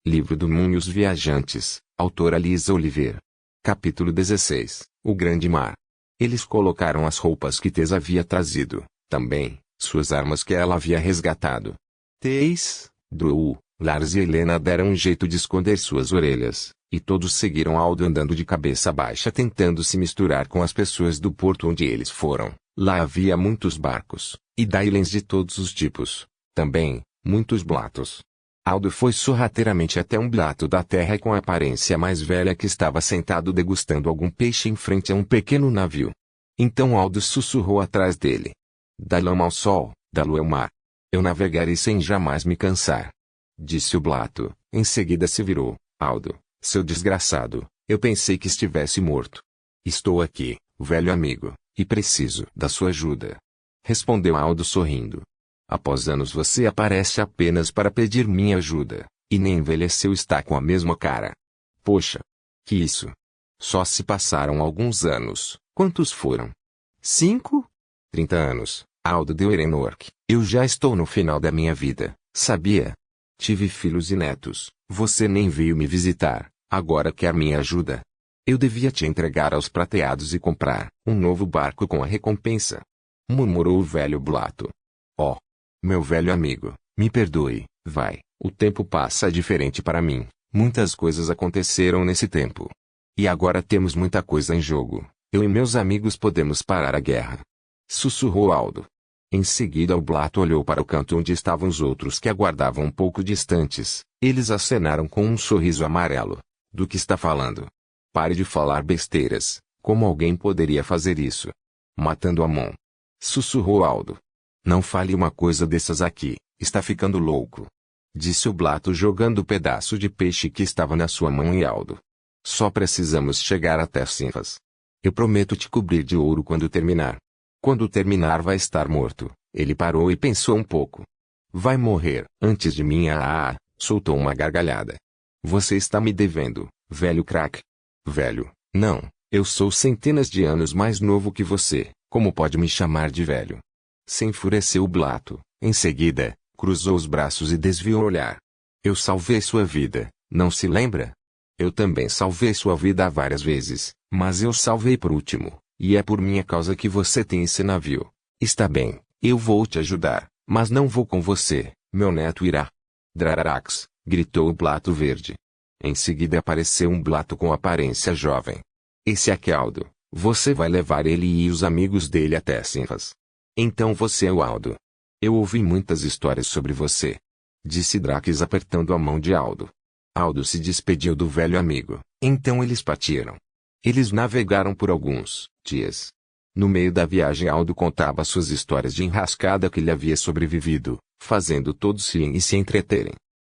Livro do Moon e os Viajantes, autora Lisa Oliver. Capítulo 16, O Grande Mar. Eles colocaram as roupas que Tess havia trazido, também, suas armas que ela havia resgatado. Tess, Drew, Lars e Helena deram um jeito de esconder suas orelhas, e todos seguiram Aldo andando de cabeça baixa tentando se misturar com as pessoas do porto onde eles foram. Lá havia muitos barcos, e dailens de todos os tipos. Também, muitos blatos. Aldo foi sorrateiramente até um blato da terra com a aparência mais velha que estava sentado degustando algum peixe em frente a um pequeno navio. Então Aldo sussurrou atrás dele. Da lama ao sol, da lua ao mar. Eu navegarei sem jamais me cansar. Disse o blato. Em seguida se virou. Aldo, seu desgraçado, eu pensei que estivesse morto. Estou aqui, velho amigo, e preciso da sua ajuda. Respondeu Aldo sorrindo. Após anos você aparece apenas para pedir minha ajuda, e nem envelheceu está com a mesma cara. Poxa! Que isso? Só se passaram alguns anos. Quantos foram? 5? 30 anos, Aldo deu Erenork. Eu já estou no final da minha vida, sabia? Tive filhos e netos, você nem veio me visitar, agora quer minha ajuda? Eu devia te entregar aos prateados e comprar um novo barco com a recompensa. Murmurou o velho blato. Oh! Meu velho amigo, me perdoe, vai, o tempo passa diferente para mim, muitas coisas aconteceram nesse tempo. E agora temos muita coisa em jogo, eu e meus amigos podemos parar a guerra. Sussurrou Aldo. Em seguida o blato olhou para o canto onde estavam os outros que aguardavam um pouco distantes, eles acenaram com um sorriso amarelo. Do que está falando? Pare de falar besteiras, como alguém poderia fazer isso? Matando a mão. Sussurrou Aldo. Não fale uma coisa dessas aqui, está ficando louco. Disse o blato jogando o pedaço de peixe que estava na sua mão em Aldo. Só precisamos chegar até Sinfas. Eu prometo te cobrir de ouro quando terminar. Quando terminar vai estar morto. Ele parou e pensou um pouco. Vai morrer antes de mim. Soltou uma gargalhada. Você está me devendo, velho craque. Velho, não, eu sou centenas de anos mais novo que você, como pode me chamar de velho? Se enfureceu o blato, em seguida, cruzou os braços e desviou o olhar. Eu salvei sua vida, não se lembra? Eu também salvei sua vida várias vezes, mas eu salvei por último, e é por minha causa que você tem esse navio. Está bem, eu vou te ajudar, mas não vou com você, meu neto irá. Drarax, gritou o blato verde. Em seguida apareceu um blato com aparência jovem. Esse aqui é Aldo, você vai levar ele e os amigos dele até Sinfas. Então você é o Aldo. Eu ouvi muitas histórias sobre você. Disse Drax apertando a mão de Aldo. Aldo se despediu do velho amigo. Então eles partiram. Eles navegaram por alguns dias. No meio da viagem Aldo contava suas histórias de enrascada que lhe havia sobrevivido, fazendo todos rirem e se entreterem.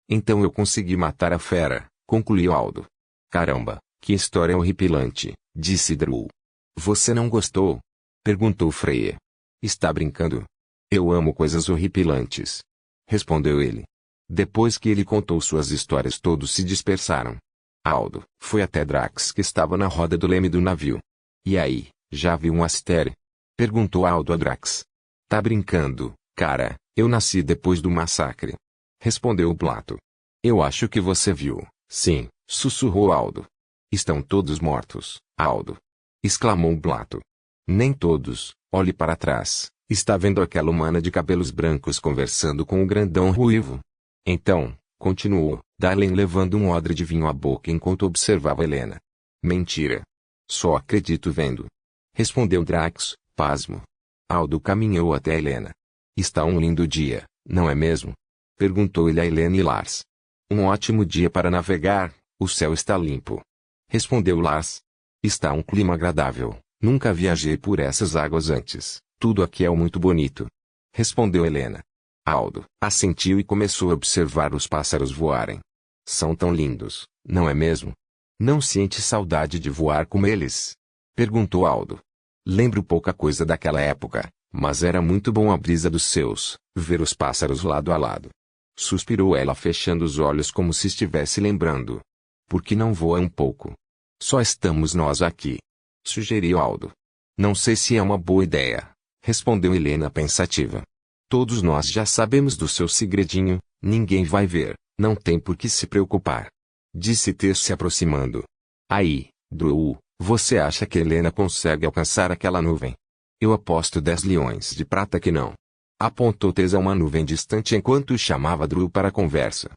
Então eu consegui matar a fera, concluiu Aldo. Caramba, que história horripilante, disse Drew. Você não gostou? Perguntou Freya. Está brincando? Eu amo coisas horripilantes. Respondeu ele. Depois que ele contou suas histórias todos se dispersaram. Aldo foi até Drax que estava na roda do leme do navio. E aí, já viu um astere? Perguntou Aldo a Drax. Tá brincando, cara, eu nasci depois do massacre. Respondeu o blato. Eu acho que você viu, sim, sussurrou Aldo. Estão todos mortos, Aldo. Exclamou o blato. Nem todos, olhe para trás, está vendo aquela humana de cabelos brancos conversando com o grandão ruivo? Então, continuou, Darlen levando um odre de vinho à boca enquanto observava Helena. Mentira. Só acredito vendo. Respondeu Drax, pasmo. Aldo caminhou até Helena. Está um lindo dia, não é mesmo? Perguntou ele a Helena e Lars. Um ótimo dia para navegar, o céu está limpo. Respondeu Lars. Está um clima agradável, nunca viajei por essas águas antes, tudo aqui é muito bonito. Respondeu Helena. Aldo assentiu e começou a observar os pássaros voarem. São tão lindos, não é mesmo? Não sente saudade de voar como eles? Perguntou Aldo. Lembro pouca coisa daquela época, mas era muito bom a brisa dos seus, ver os pássaros lado a lado. Suspirou ela fechando os olhos como se estivesse lembrando. Por que não voa um pouco? Só estamos nós aqui. Sugeriu Aldo. Não sei se é uma boa ideia, respondeu Helena pensativa. Todos nós já sabemos do seu segredinho, ninguém vai ver, Não tem por que se preocupar. Disse Tess se aproximando. Aí, Drew, você acha que Helena consegue alcançar aquela nuvem? Eu aposto 10 leões de prata que não. Apontou Tess a uma nuvem distante enquanto chamava Drew para a conversa.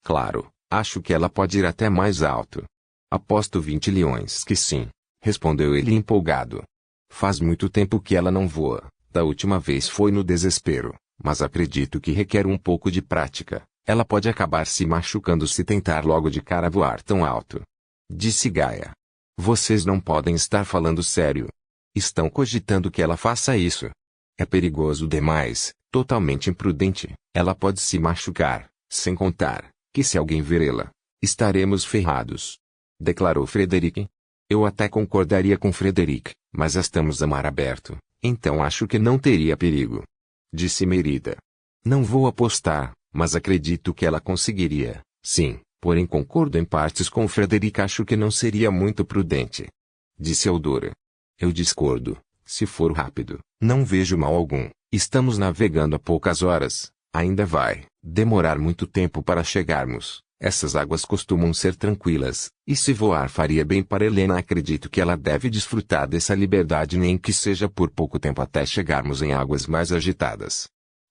Claro, acho que ela pode ir até mais alto. Aposto 20 leões que sim, respondeu ele empolgado. Faz muito tempo que ela não voa, da última vez foi no desespero, mas acredito que requer um pouco de prática. Ela pode acabar se machucando se tentar logo de cara voar tão alto. Disse Gaia. Vocês não podem estar falando sério. Estão cogitando que ela faça isso. É perigoso demais, totalmente imprudente. Ela pode se machucar, sem contar que se alguém ver ela, estaremos ferrados. Declarou Frederick. Eu até concordaria com Frederick, mas estamos a mar aberto, então acho que não teria perigo. Disse Merida. Não vou apostar, mas acredito que ela conseguiria, sim, porém concordo em partes com Frederick. Acho que não seria muito prudente. Disse Eudora. Eu discordo. Se for rápido, não vejo mal algum. Estamos navegando há poucas horas. Ainda vai demorar muito tempo para chegarmos. Essas águas costumam ser tranquilas, e se voar faria bem para Helena. Acredito que ela deve desfrutar dessa liberdade, nem que seja por pouco tempo até chegarmos em águas mais agitadas.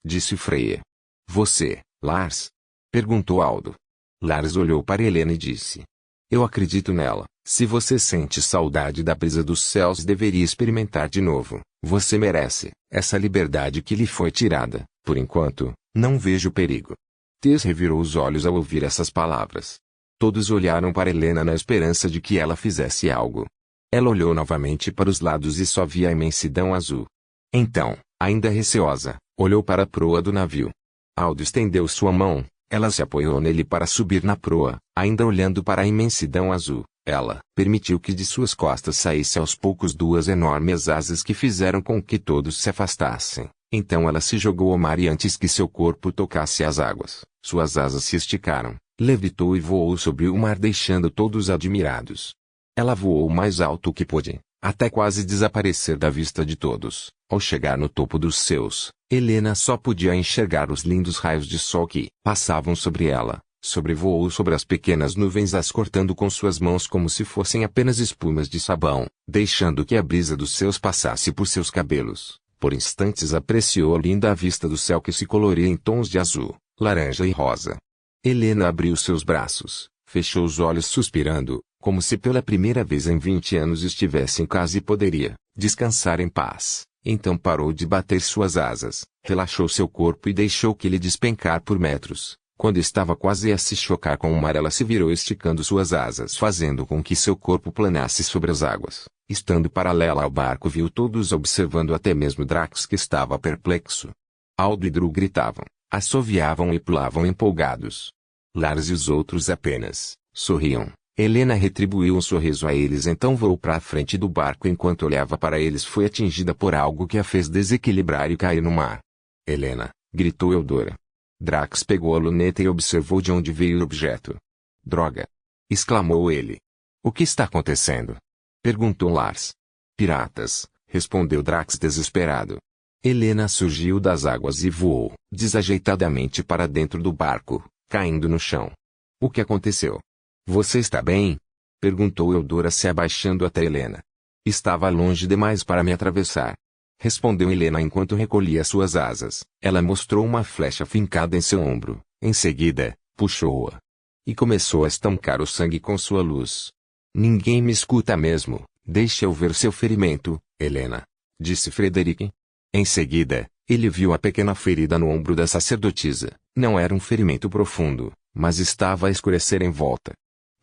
Disse Freya. Você, Lars? Perguntou Aldo. Lars olhou para Helena e disse. Eu acredito nela. Se você sente saudade da brisa dos céus, deveria experimentar de novo. Você merece essa liberdade que lhe foi tirada. Por enquanto, não vejo perigo. Tess revirou os olhos ao ouvir essas palavras. Todos olharam para Helena na esperança de que ela fizesse algo. Ela olhou novamente para os lados e só via a imensidão azul. Então, ainda receosa, olhou para a proa do navio. Aldo estendeu sua mão, ela se apoiou nele para subir na proa, ainda olhando para a imensidão azul. Ela permitiu que de suas costas saísse aos poucos duas enormes asas que fizeram com que todos se afastassem. Então ela se jogou ao mar e antes que seu corpo tocasse as águas, suas asas se esticaram, levitou e voou sobre o mar deixando todos admirados. Ela voou o mais alto que pôde, até quase desaparecer da vista de todos. Ao chegar no topo dos céus, Helena só podia enxergar os lindos raios de sol que passavam sobre ela. Sobrevoou sobre as pequenas nuvens, as cortando com suas mãos como se fossem apenas espumas de sabão, deixando que a brisa dos céus passasse por seus cabelos. Por instantes apreciou a linda vista do céu que se coloria em tons de azul, laranja e rosa. Helena abriu seus braços, fechou os olhos suspirando, como se pela primeira vez em 20 anos estivesse em casa e poderia descansar em paz. Então parou de bater suas asas, relaxou seu corpo e deixou que ele despencar por metros. Quando estava quase a se chocar com o mar, ela se virou esticando suas asas, fazendo com que seu corpo planasse sobre as águas. Estando paralela ao barco, viu todos observando, até mesmo Drax, que estava perplexo. Aldo e Drew gritavam, assoviavam e pulavam empolgados. Lars e os outros apenas sorriam. Helena retribuiu um sorriso a eles, então voou para a frente do barco. Enquanto olhava para eles, foi atingida por algo que a fez desequilibrar e cair no mar. Helena! Gritou Eudora. Drax pegou a luneta e observou de onde veio o objeto. Droga! Exclamou ele. O que está acontecendo? Perguntou Lars. Piratas! Respondeu Drax desesperado. Helena surgiu das águas e voou desajeitadamente para dentro do barco, caindo no chão. O que aconteceu? Você está bem? Perguntou Eudora, se abaixando até Helena. Estava longe demais para me atravessar. Respondeu Helena enquanto recolhia suas asas. Ela mostrou uma flecha fincada em seu ombro. Em seguida, puxou-a. E começou a estancar o sangue com sua luz. Ninguém me escuta mesmo. Deixe eu ver seu ferimento, Helena. Disse Frederick. Em seguida, ele viu a pequena ferida no ombro da sacerdotisa. Não era um ferimento profundo, mas estava a escurecer em volta.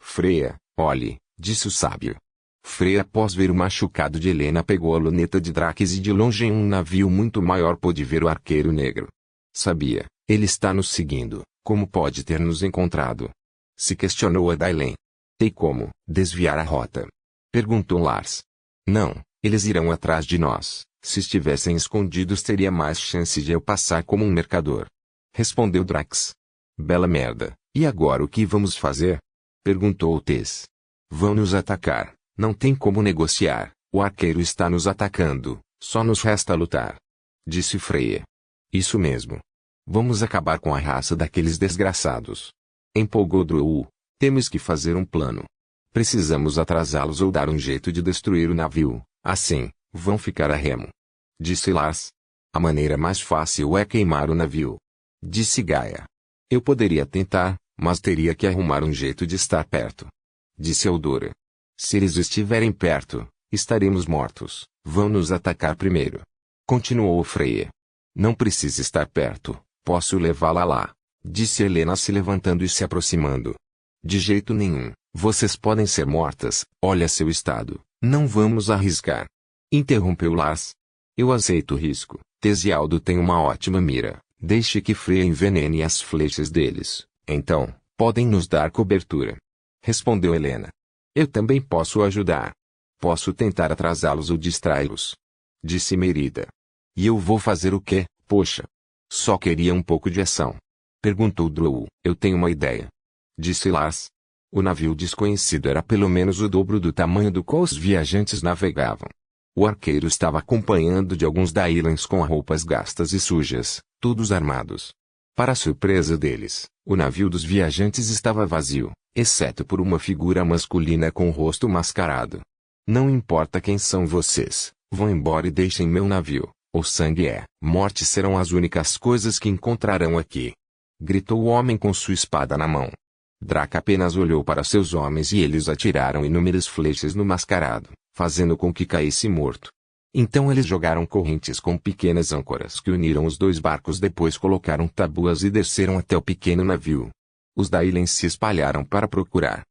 Freya, olhe, disse o sábio. Freya, após ver o machucado de Helena, pegou a luneta de Drax e de longe em um navio muito maior pôde ver o arqueiro negro. Sabia, ele está nos seguindo. Como pode ter nos encontrado? Se questionou a Dailen. Tem como desviar a rota? Perguntou Lars. Não, eles irão atrás de nós. Se estivessem escondidos, teria mais chance de eu passar como um mercador. Respondeu Drax. Bela merda, e agora o que vamos fazer? Perguntou Tess. Vão nos atacar. Não tem como negociar, o arqueiro está nos atacando, só nos resta lutar. Disse Freya. Isso mesmo. Vamos acabar com a raça daqueles desgraçados. Empolgou Drow. Temos que fazer um plano. Precisamos atrasá-los ou dar um jeito de destruir o navio. Assim, vão ficar a remo. Disse Lars. A maneira mais fácil é queimar o navio. Disse Gaia. Eu poderia tentar, mas teria que arrumar um jeito de estar perto. Disse Eldora. Se eles estiverem perto, estaremos mortos. Vão nos atacar primeiro. Continuou Freya. Não precisa estar perto. Posso levá-la lá. Disse Helena se levantando e se aproximando. De jeito nenhum. Vocês podem ser mortas. Olha seu estado. Não vamos arriscar. Interrompeu Lars. Eu aceito o risco. Tesialdo tem uma ótima mira. Deixe que Freya envenene as flechas deles. Então, podem nos dar cobertura. Respondeu Helena. Eu também posso ajudar. Posso tentar atrasá-los ou distraí-los. Disse Merida. E eu vou fazer o quê, poxa? Só queria um pouco de ação. Perguntou Drow. Eu tenho uma ideia. Disse Lars. O navio desconhecido era pelo menos o dobro do tamanho do qual os viajantes navegavam. O arqueiro estava acompanhado de alguns Dailans com roupas gastas e sujas, todos armados. Para a surpresa deles, o navio dos viajantes estava vazio, exceto por uma figura masculina com o rosto mascarado. Não importa quem são vocês, vão embora e deixem meu navio. O sangue e morte serão as únicas coisas que encontrarão aqui. Gritou o homem com sua espada na mão. Drac apenas olhou para seus homens e eles atiraram inúmeras flechas no mascarado, fazendo com que caísse morto. Então eles jogaram correntes com pequenas âncoras que uniram os dois barcos, depois colocaram tabuas e desceram até o pequeno navio. Os Dailens se espalharam para procurar.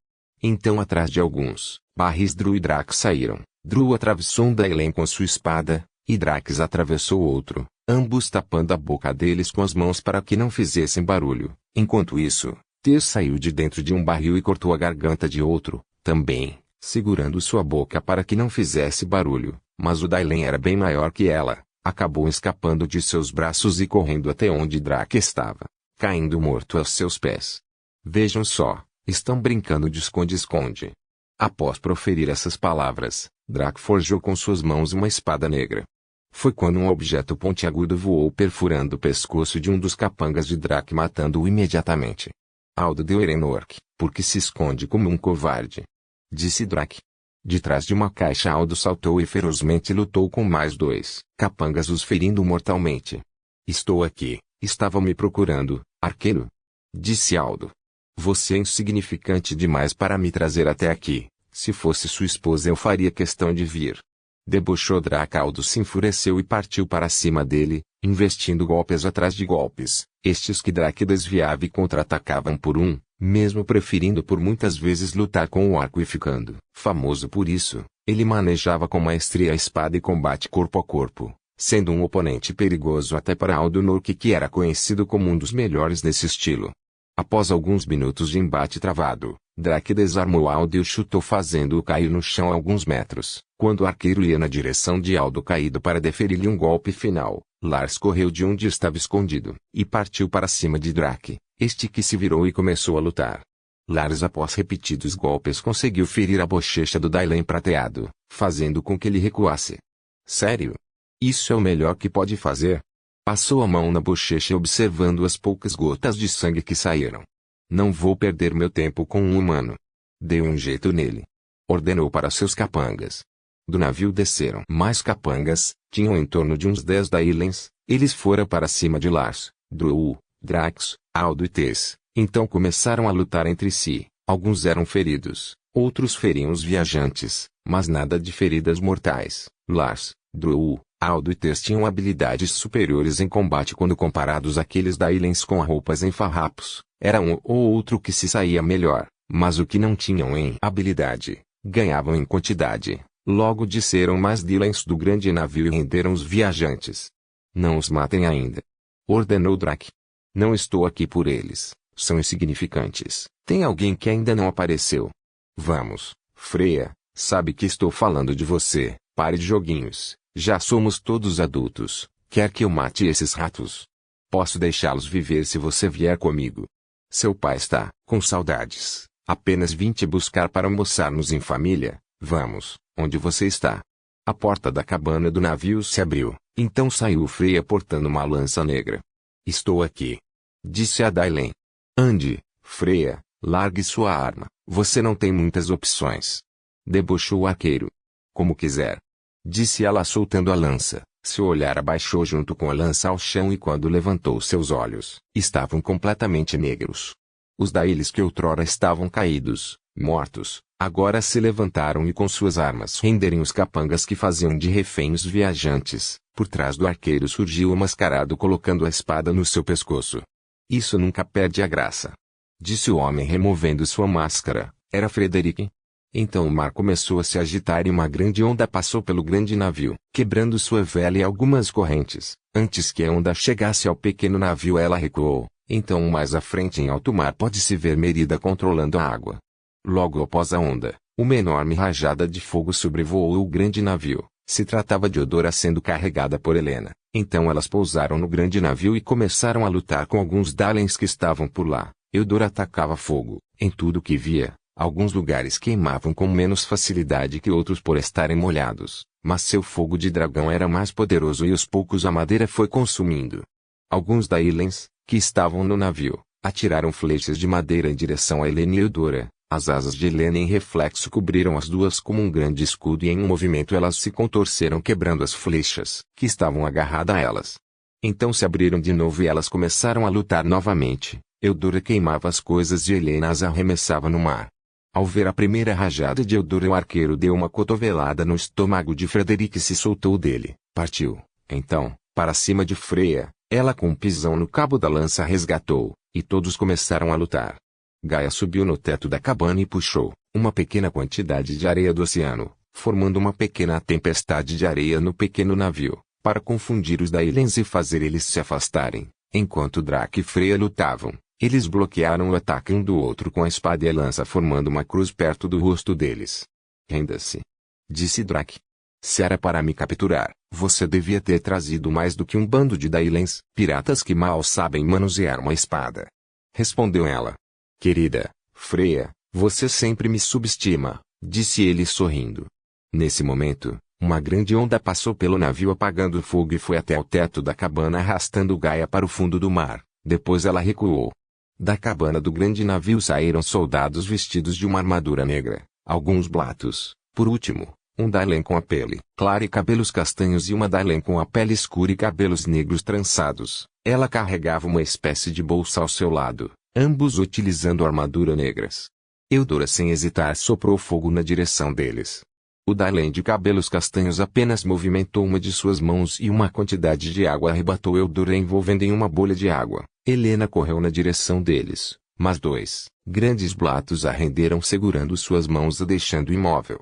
Então atrás de alguns, Barris, Drow e Drax saíram. Drow atravessou um Dailen com sua espada, e Drax atravessou outro, ambos tapando a boca deles com as mãos para que não fizessem barulho. Enquanto isso, Tess saiu de dentro de um barril e cortou a garganta de outro, também, segurando sua boca para que não fizesse barulho, mas o Dailen era bem maior que ela, acabou escapando de seus braços e correndo até onde Drac estava, caindo morto aos seus pés. Vejam só, estão brincando de esconde-esconde. Após proferir essas palavras, Drac forjou com suas mãos uma espada negra. Foi quando um objeto pontiagudo voou perfurando o pescoço de um dos capangas de Drac, matando-o imediatamente. Aldo de Erenork, por que se esconde como um covarde? Disse Drac. De trás de uma caixa Aldo saltou e ferozmente lutou com mais dois capangas, os ferindo mortalmente. Estou aqui, estava me procurando, arqueiro? Disse Aldo. Você é insignificante demais para me trazer até aqui. Se fosse sua esposa eu faria questão de vir. Debochou Drac. Aldo se enfureceu e partiu para cima dele, investindo golpes atrás de golpes, estes que Drac desviava e contra-atacavam por um, mesmo preferindo por muitas vezes lutar com o arco e ficando famoso por isso. Ele manejava com maestria a espada e combate corpo a corpo, sendo um oponente perigoso até para Aldo Nork, que era conhecido como um dos melhores nesse estilo. Após alguns minutos de embate travado, Drac desarmou Aldo e o chutou, fazendo-o cair no chão a alguns metros. Quando o arqueiro ia na direção de Aldo caído para deferir-lhe um golpe final, Lars correu de onde estava escondido, e partiu para cima de Drac, este que se virou e começou a lutar. Lars, após repetidos golpes, conseguiu ferir a bochecha do Dailen prateado, fazendo com que ele recuasse. Sério? Isso é o melhor que pode fazer? Passou a mão na bochecha observando as poucas gotas de sangue que saíram. Não vou perder meu tempo com um humano. Deu um jeito nele. Ordenou para seus capangas. Do navio desceram mais capangas, tinham em torno de uns 10 Dailens. Eles foram para cima de Lars, Drow, Drax, Aldo e Tess. Então começaram a lutar entre si. Alguns eram feridos, outros feriam os viajantes, mas nada de feridas mortais. Lars, Drow, Aldo e Tess tinham habilidades superiores em combate quando comparados àqueles Dailens com roupas em farrapos. Era um ou outro que se saía melhor, mas o que não tinham em habilidade, ganhavam em quantidade. Logo disseram mais Dailens do grande navio e renderam os viajantes. Não os matem ainda, ordenou Drac. Não estou aqui por eles, são insignificantes. Tem alguém que ainda não apareceu? Vamos, Freya, sabe que estou falando de você. Pare de joguinhos, já somos todos adultos. Quer que eu mate esses ratos? Posso deixá-los viver se você vier comigo. Seu pai está com saudades. Apenas vim te buscar para almoçarmos em família. Vamos, onde você está? A porta da cabana do navio se abriu, então saiu Freya portando uma lança negra. Estou aqui, disse a Dailen. Ande, Freya, largue sua arma, você não tem muitas opções. Debochou o arqueiro. Como quiser. Disse ela soltando a lança. Seu olhar abaixou junto com a lança ao chão e quando levantou seus olhos, estavam completamente negros. Os daqueles que outrora estavam caídos, mortos, agora se levantaram e com suas armas renderem os capangas que faziam de refém os viajantes. Por trás do arqueiro surgiu o mascarado colocando a espada no seu pescoço. Isso nunca perde a graça. Disse o homem removendo sua máscara. Era Frederick. Então o mar começou a se agitar e uma grande onda passou pelo grande navio, quebrando sua vela e algumas correntes. Antes que a onda chegasse ao pequeno navio ela recuou. Então mais à frente em alto mar pode-se ver Merida controlando a água. Logo após a onda, uma enorme rajada de fogo sobrevoou o grande navio. Se tratava de Eudora sendo carregada por Helena. Então elas pousaram no grande navio e começaram a lutar com alguns Dalens que estavam por lá. Eudora atacava fogo, em tudo que via. Alguns lugares queimavam com menos facilidade que outros por estarem molhados, mas seu fogo de dragão era mais poderoso e aos poucos a madeira foi consumindo. Alguns Dailens, que estavam no navio, atiraram flechas de madeira em direção a Helena e Eudora. As asas de Helena em reflexo cobriram as duas como um grande escudo e em um movimento elas se contorceram quebrando as flechas, que estavam agarradas a elas. Então se abriram de novo e elas começaram a lutar novamente. Eudora queimava as coisas e Helena as arremessava no mar. Ao ver a primeira rajada de Eudora o arqueiro deu uma cotovelada no estômago de Frederick e se soltou dele, partiu. Então, para cima de Freya, ela com um pisão no cabo da lança resgatou, e todos começaram a lutar. Gaia subiu no teto da cabana e puxou uma pequena quantidade de areia do oceano, formando uma pequena tempestade de areia no pequeno navio, para confundir os Dailens e fazer eles se afastarem. Enquanto Drac e Freya lutavam, eles bloquearam o ataque um do outro com a espada e a lança formando uma cruz perto do rosto deles. Renda-se. Disse Drac. Se era para me capturar, você devia ter trazido mais do que um bando de Dailens, piratas que mal sabem manusear uma espada. Respondeu ela. Querida, Freya, você sempre me subestima, disse ele sorrindo. Nesse momento, uma grande onda passou pelo navio apagando o fogo e foi até o teto da cabana arrastando Gaia para o fundo do mar. Depois ela recuou. Da cabana do grande navio saíram soldados vestidos de uma armadura negra, alguns blatos. Por último, um Dailen com a pele clara e cabelos castanhos e uma Dailen com a pele escura e cabelos negros trançados. Ela carregava uma espécie de bolsa ao seu lado, ambos utilizando armadura negras. Eudora sem hesitar soprou fogo na direção deles. O Dailen de cabelos castanhos apenas movimentou uma de suas mãos e uma quantidade de água arrebatou Eudora envolvendo em uma bolha de água. Helena correu na direção deles, mas dois grandes blatos a renderam segurando suas mãos e deixando imóvel.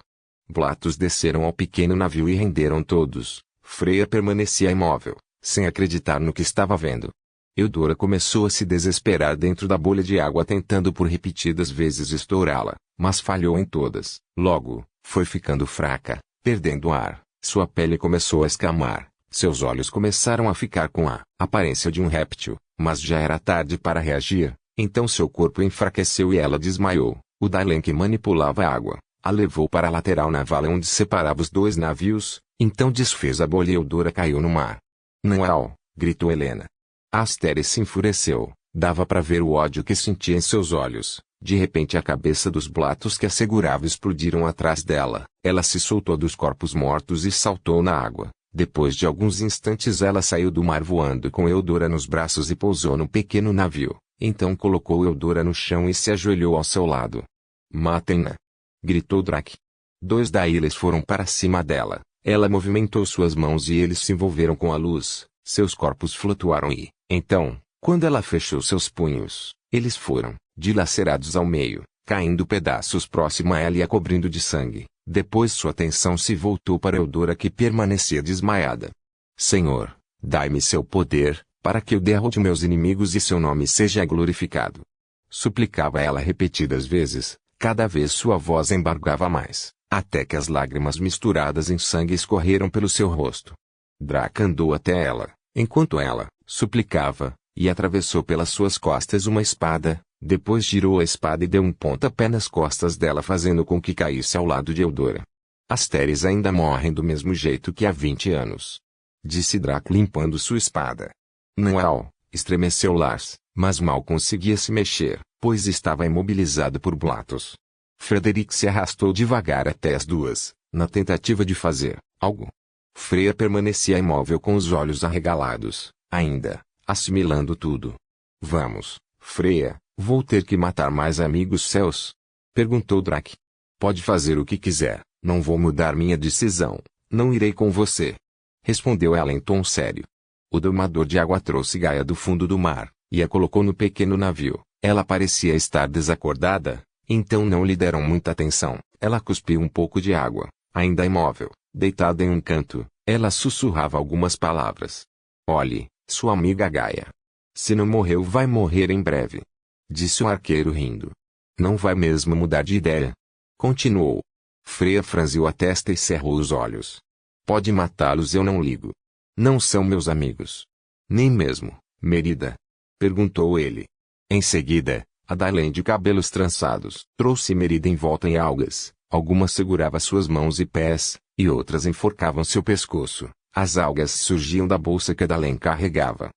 Blatos desceram ao pequeno navio e renderam todos. Freya permanecia imóvel, sem acreditar no que estava vendo. Eudora começou a se desesperar dentro da bolha de água tentando por repetidas vezes estourá-la, mas falhou em todas. Logo, foi ficando fraca, perdendo ar, sua pele começou a escamar, seus olhos começaram a ficar com a aparência de um réptil, mas já era tarde para reagir, então seu corpo enfraqueceu e ela desmaiou. O Dailen que manipulava a água a levou para a lateral naval onde separava os dois navios, então desfez a bolha e Eudora caiu no mar. Não! Gritou Helena. Asteris se enfureceu, dava para ver o ódio que sentia em seus olhos. De repente a cabeça dos blatos que a segurava explodiram atrás dela. Ela se soltou dos corpos mortos e saltou na água. Depois de alguns instantes ela saiu do mar voando com Eudora nos braços e pousou no pequeno navio. Então colocou Eudora no chão e se ajoelhou ao seu lado. Matem-na! Gritou Drac. Dois Dailens foram para cima dela. Ela movimentou suas mãos e eles se envolveram com a luz. Seus corpos flutuaram e, então, quando ela fechou seus punhos, eles foram dilacerados ao meio, caindo pedaços próximo a ela e a cobrindo de sangue. Depois sua atenção se voltou para Eudora que permanecia desmaiada. Senhor, dai-me seu poder, para que eu derrote meus inimigos e seu nome seja glorificado. Suplicava ela repetidas vezes, cada vez sua voz embargava mais, até que as lágrimas misturadas em sangue escorreram pelo seu rosto. Drac andou até ela, enquanto ela suplicava, e atravessou pelas suas costas uma espada, depois girou a espada e deu um pontapé nas costas dela fazendo com que caísse ao lado de Eudora. Asteris ainda morrem do mesmo jeito que há 20 anos. Disse Drac limpando sua espada. Não! Estremeceu Lars, mas mal conseguia se mexer. pois estava imobilizado por Blatos. Frederick se arrastou devagar até as duas, na tentativa de fazer algo. Freya permanecia imóvel com os olhos arregalados, ainda assimilando tudo. Vamos, Freya, vou ter que matar mais amigos seus? Perguntou Drake. Pode fazer o que quiser, não vou mudar minha decisão, não irei com você. Respondeu ela em tom sério. O domador de água trouxe Gaia do fundo do mar, e a colocou no pequeno navio. Ela parecia estar desacordada, então não lhe deram muita atenção. Ela cuspiu um pouco de água, ainda imóvel, deitada em um canto, ela sussurrava algumas palavras. Olhe, sua amiga Gaia. Se não morreu, vai morrer em breve. Disse o arqueiro rindo. Não vai mesmo mudar de ideia? Continuou. Freya franziu a testa e cerrou os olhos. Pode matá-los, eu não ligo. Não são meus amigos. Nem mesmo, Merida? Perguntou ele. Em seguida, a Dailen de cabelos trançados trouxe Merida envolta em algas. Algumas segurava suas mãos e pés, e outras enforcavam seu pescoço. As algas surgiam da bolsa que a Dailen carregava.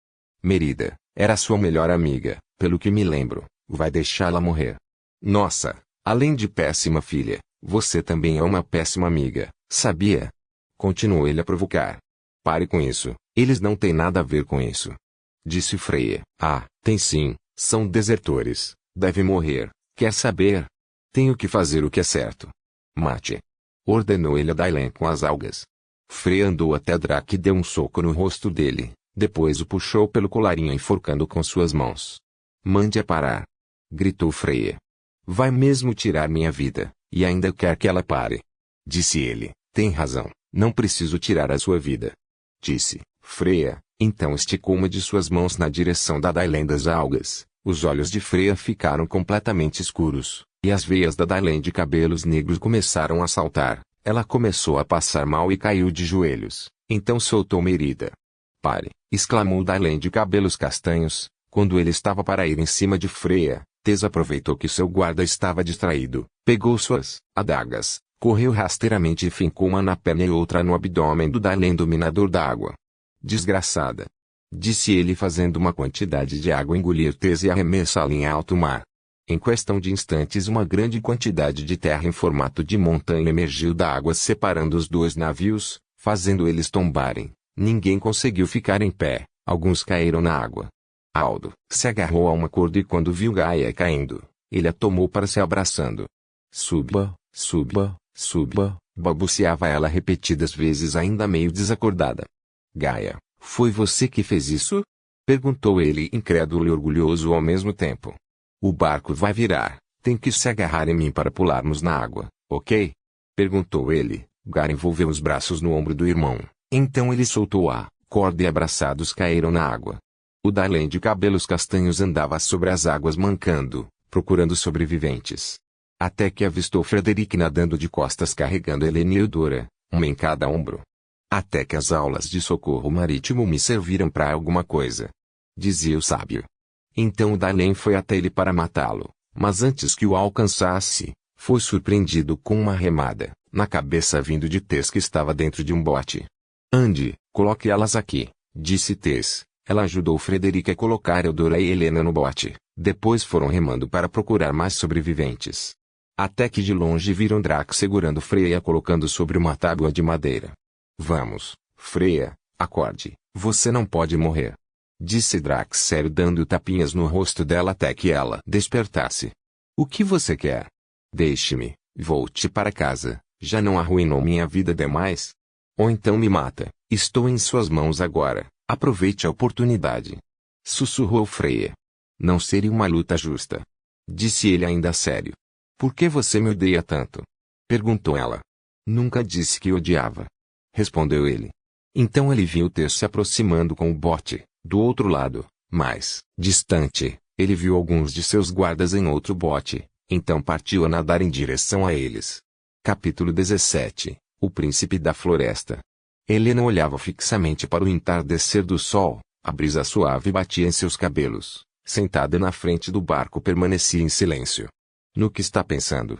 Merida, era sua melhor amiga, pelo que me lembro. Vai deixá-la morrer. Nossa, além de péssima filha, você também é uma péssima amiga, sabia? Continuou ele a provocar. Pare com isso, eles não têm nada a ver com isso. Disse Freya. Ah, tem sim, são desertores, deve morrer, quer saber? Tenho que fazer o que é certo. Mate. Ordenou ele a Dailen com as algas. Freya andou até Drake e deu um soco no rosto dele, depois o puxou pelo colarinho enforcando com suas mãos. Mande-a parar. Gritou Freya. Vai mesmo tirar minha vida, e ainda quer que ela pare. Disse ele. Tem razão, não preciso tirar a sua vida. Disse Freya, então esticou uma de suas mãos na direção da Dailen das algas. Os olhos de Freya ficaram completamente escuros, e as veias da Dailen de cabelos negros começaram a saltar. Ela começou a passar mal e caiu de joelhos, então soltou Merida. Pare, exclamou Dailen de cabelos castanhos, quando ele estava para ir em cima de Freya. Tez aproveitou que seu guarda estava distraído, pegou suas adagas, correu rasteiramente e fincou uma na perna e outra no abdômen do Dailen dominador da água. Desgraçada! Disse ele fazendo uma quantidade de água engolir Tez e arremessá-la em alto mar. Em questão de instantes uma grande quantidade de terra em formato de montanha emergiu da água separando os dois navios, fazendo eles tombarem. Ninguém conseguiu ficar em pé, alguns caíram na água. Aldo se agarrou a uma corda e quando viu Gaia caindo, ele a tomou para se abraçando. Suba, suba, suba, balbuciava ela repetidas vezes ainda meio desacordada. Gaia, foi você que fez isso? Perguntou ele incrédulo e orgulhoso ao mesmo tempo. O barco vai virar, tem que se agarrar em mim para pularmos na água, ok? Perguntou ele. Gaia envolveu os braços no ombro do irmão, então ele soltou a corda e abraçados caíram na água. O Dailen de cabelos castanhos andava sobre as águas mancando, procurando sobreviventes. Até que avistou Frederick nadando de costas carregando Helena e Eudora, uma em cada ombro. Até que as aulas de socorro marítimo me serviram para alguma coisa. Dizia o sábio. Então o Dailen foi até ele para matá-lo, mas antes que o alcançasse, foi surpreendido com uma remada, na cabeça vindo de Tez que estava dentro de um bote. Ande, coloque elas aqui, disse Tez. Ela ajudou Frederick a colocar Eudora e Helena no bote. Depois foram remando para procurar mais sobreviventes. Até que de longe viram Drake segurando Freya e a colocando sobre uma tábua de madeira. Vamos, Freya, acorde, você não pode morrer. Disse Drake sério dando tapinhas no rosto dela até que ela despertasse. O que você quer? Deixe-me, volte para casa, já não arruinou minha vida demais? Ou então me mata, estou em suas mãos agora. Aproveite a oportunidade. Sussurrou Freya. Não seria uma luta justa. Disse ele ainda sério. Por que você me odeia tanto? Perguntou ela. Nunca disse que odiava. Respondeu ele. Então ele viu Tez se aproximando com o bote, do outro lado, mais distante, ele viu alguns de seus guardas em outro bote, então partiu a nadar em direção a eles. Capítulo 17. O Príncipe da Floresta. Helena olhava fixamente para o entardecer do sol, a brisa suave batia em seus cabelos. Sentada na frente do barco permanecia em silêncio. No que está pensando?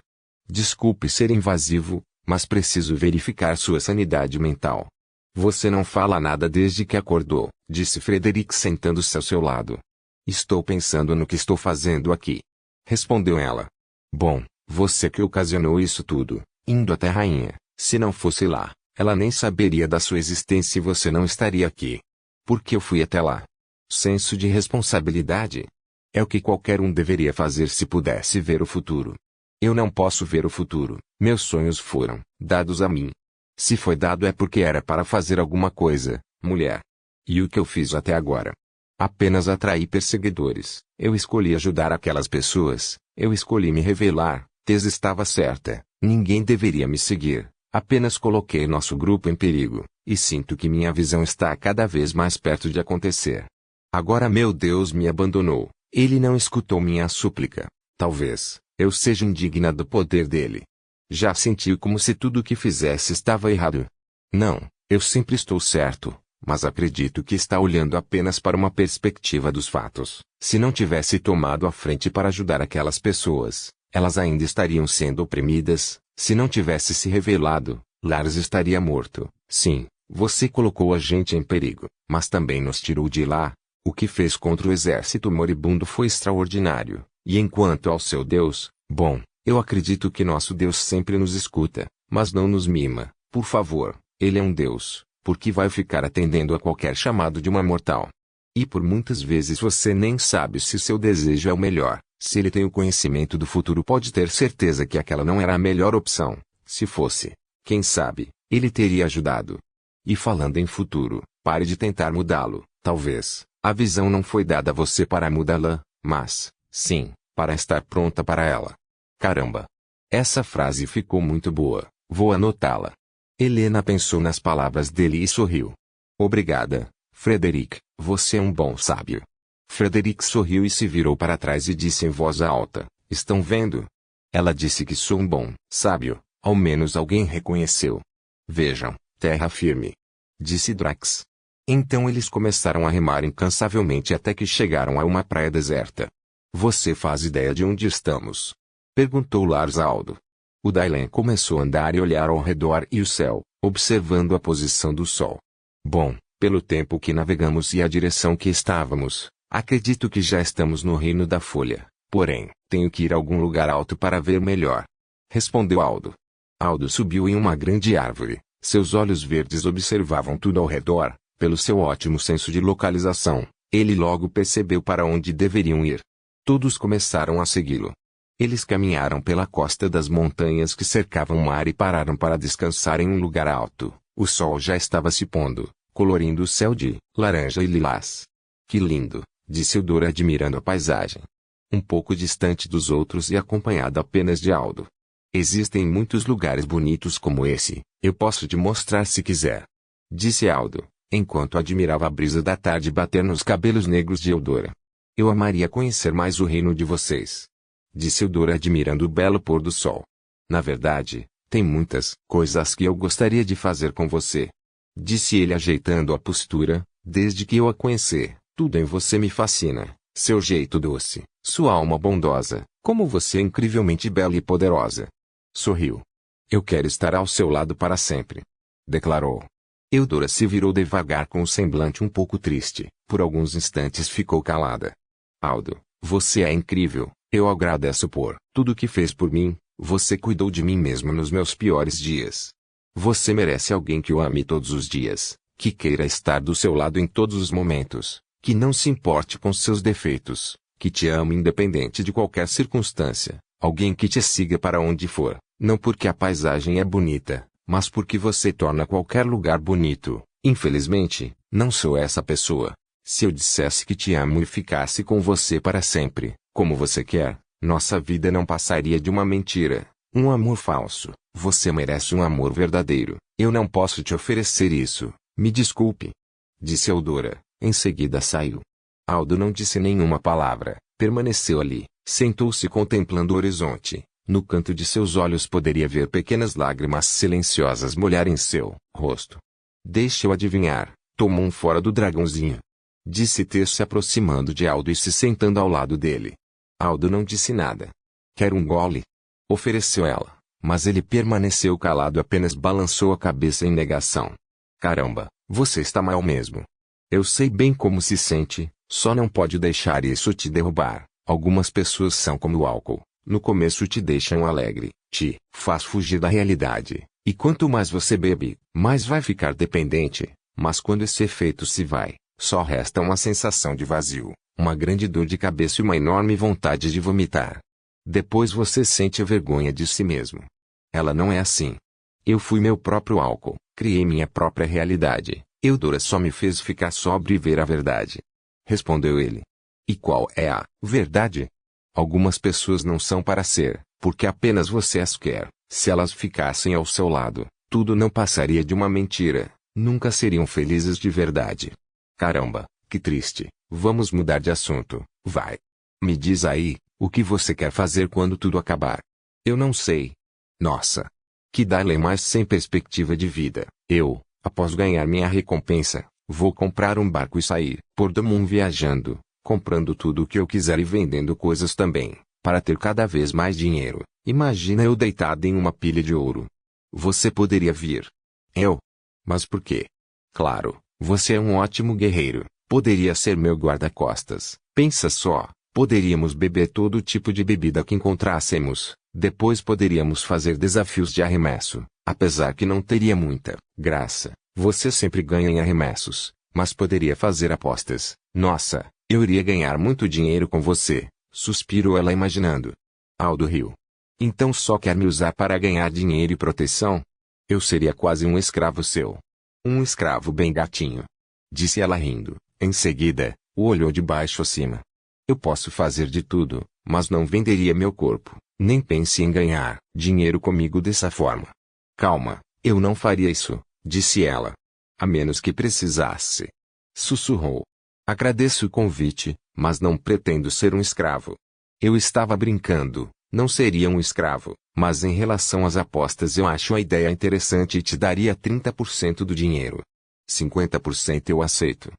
Desculpe ser invasivo, mas preciso verificar sua sanidade mental. Você não fala nada desde que acordou, disse Frederick sentando-se ao seu lado. Estou pensando no que estou fazendo aqui. Respondeu ela. Bom, você que ocasionou isso tudo, indo até a rainha. Se não fosse lá, ela nem saberia da sua existência e você não estaria aqui. Por que eu fui até lá? Senso de responsabilidade. É o que qualquer um deveria fazer se pudesse ver o futuro. Eu não posso ver o futuro. Meus sonhos foram dados a mim. Se foi dado é porque era para fazer alguma coisa, mulher. E o que eu fiz até agora? Apenas atraí perseguidores. Eu escolhi ajudar aquelas pessoas. Eu escolhi me revelar. Tess estava certa. Ninguém deveria me seguir. Apenas coloquei nosso grupo em perigo. E sinto que minha visão está cada vez mais perto de acontecer. Agora meu Deus me abandonou. Ele não escutou minha súplica. Talvez eu seja indigna do poder dele. Já senti como se tudo o que fizesse estava errado. Não, eu sempre estou certo, mas acredito que está olhando apenas para uma perspectiva dos fatos. Se não tivesse tomado a frente para ajudar aquelas pessoas, elas ainda estariam sendo oprimidas. Se não tivesse se revelado, Lars estaria morto. Sim, você colocou a gente em perigo, mas também nos tirou de lá. O que fez contra o exército moribundo foi extraordinário. E enquanto ao seu Deus, bom, eu acredito que nosso Deus sempre nos escuta, mas não nos mima. Por favor, ele é um Deus, porque vai ficar atendendo a qualquer chamado de uma mortal. E por muitas vezes você nem sabe se seu desejo é o melhor. Se ele tem o conhecimento do futuro, pode ter certeza que aquela não era a melhor opção. Se fosse, quem sabe, ele teria ajudado. E falando em futuro, pare de tentar mudá-lo. Talvez a visão não foi dada a você para mudá-la, mas, sim, para estar pronta para ela. Caramba! Essa frase ficou muito boa, vou anotá-la. Helena pensou nas palavras dele e sorriu. Obrigada, Frederick, você é um bom sábio. Frederick sorriu e se virou para trás e disse em voz alta, estão vendo? Ela disse que sou um bom sábio, ao menos alguém reconheceu. Vejam, terra firme. Disse Drax. Então eles começaram a remar incansavelmente até que chegaram a uma praia deserta. Você faz ideia de onde estamos? Perguntou Lars a Aldo. O Dylan começou a andar e olhar ao redor e o céu, observando a posição do sol. Bom, pelo tempo que navegamos e a direção que estávamos, acredito que já estamos no Reino da Folha, porém, tenho que ir a algum lugar alto para ver melhor. Respondeu Aldo. Aldo subiu em uma grande árvore, seus olhos verdes observavam tudo ao redor. Pelo seu ótimo senso de localização, ele logo percebeu para onde deveriam ir. Todos começaram a segui-lo. Eles caminharam pela costa das montanhas que cercavam o mar e pararam para descansar em um lugar alto. O sol já estava se pondo, colorindo o céu de laranja e lilás. Que lindo, disse Eudora admirando a paisagem. Um pouco distante dos outros e acompanhado apenas de Aldo. Existem muitos lugares bonitos como esse, eu posso te mostrar se quiser. Disse Aldo, enquanto admirava a brisa da tarde bater nos cabelos negros de Eudora. Eu amaria conhecer mais o reino de vocês. Disse Eudora admirando o belo pôr do sol. Na verdade, tem muitas coisas que eu gostaria de fazer com você. Disse ele ajeitando a postura, desde que eu a conhecer, tudo em você me fascina. Seu jeito doce, sua alma bondosa, como você é incrivelmente bela e poderosa. Sorriu. Eu quero estar ao seu lado para sempre. Declarou. Eudora se virou devagar com o semblante um pouco triste. Por alguns instantes ficou calada. Aldo, você é incrível. Eu agradeço por tudo que fez por mim. Você cuidou de mim mesmo nos meus piores dias. Você merece alguém que o ame todos os dias, que queira estar do seu lado em todos os momentos, que não se importe com seus defeitos, que te ame independente de qualquer circunstância, alguém que te siga para onde for, não porque a paisagem é bonita, mas porque você torna qualquer lugar bonito. Infelizmente, não sou essa pessoa. Se eu dissesse que te amo e ficasse com você para sempre, como você quer, nossa vida não passaria de uma mentira, um amor falso. Você merece um amor verdadeiro. Eu não posso te oferecer isso, me desculpe. Disse Eudora, em seguida saiu. Aldo não disse nenhuma palavra, permaneceu ali, sentou-se contemplando o horizonte. No canto de seus olhos poderia ver pequenas lágrimas silenciosas molharem seu rosto. Deixa eu adivinhar, tomou um fora do dragãozinho. Disse Tess se aproximando de Aldo e se sentando ao lado dele. Aldo não disse nada. Quer um gole? Ofereceu ela, mas ele permaneceu calado, apenas balançou a cabeça em negação. Caramba, você está mal mesmo. Eu sei bem como se sente, só não pode deixar isso te derrubar, Algumas pessoas são como o álcool. No começo te deixam alegre, te faz fugir da realidade, e quanto mais você bebe, mais vai ficar dependente. Mas quando esse efeito se vai, só resta uma sensação de vazio, uma grande dor de cabeça e uma enorme vontade de vomitar. Depois você sente a vergonha de si mesmo. Ela não é assim. Eu fui meu próprio álcool, criei minha própria realidade. Eudora só me fez ficar sóbrio e ver a verdade. Respondeu ele. E qual é a verdade? Algumas pessoas não são para ser, porque apenas você as quer. Se elas ficassem ao seu lado, tudo não passaria de uma mentira. Nunca seriam felizes de verdade. Caramba, que triste. Vamos mudar de assunto, vai. Me diz aí, o que você quer fazer quando tudo acabar? Eu não sei. Nossa. Que Daley mais sem perspectiva de vida. Eu, após ganhar minha recompensa, vou comprar um barco e sair por do mundo viajando, comprando tudo o que eu quiser e vendendo coisas também, para ter cada vez mais dinheiro. Imagina eu deitado em uma pilha de ouro. Você poderia vir. Eu? Mas por quê? Claro, você é um ótimo guerreiro, poderia ser meu guarda-costas. Pensa só, poderíamos beber todo tipo de bebida que encontrássemos, depois poderíamos fazer desafios de arremesso, apesar que não teria muita graça, você sempre ganha em arremessos, mas poderia fazer apostas. Nossa, eu iria ganhar muito dinheiro com você, suspirou ela imaginando. Aldo riu. Então só quer me usar para ganhar dinheiro e proteção? Eu seria quase um escravo seu. Um escravo bem gatinho. Disse ela rindo. Em seguida, o olhou de baixo a cima. Eu posso fazer de tudo, mas não venderia meu corpo. Nem pense em ganhar dinheiro comigo dessa forma. Calma, eu não faria isso, disse ela. A menos que precisasse. Sussurrou. Agradeço o convite, mas não pretendo ser um escravo. Eu estava brincando. Não seria um escravo, mas em relação às apostas eu acho a ideia interessante e te daria 30% do dinheiro. 50% eu aceito.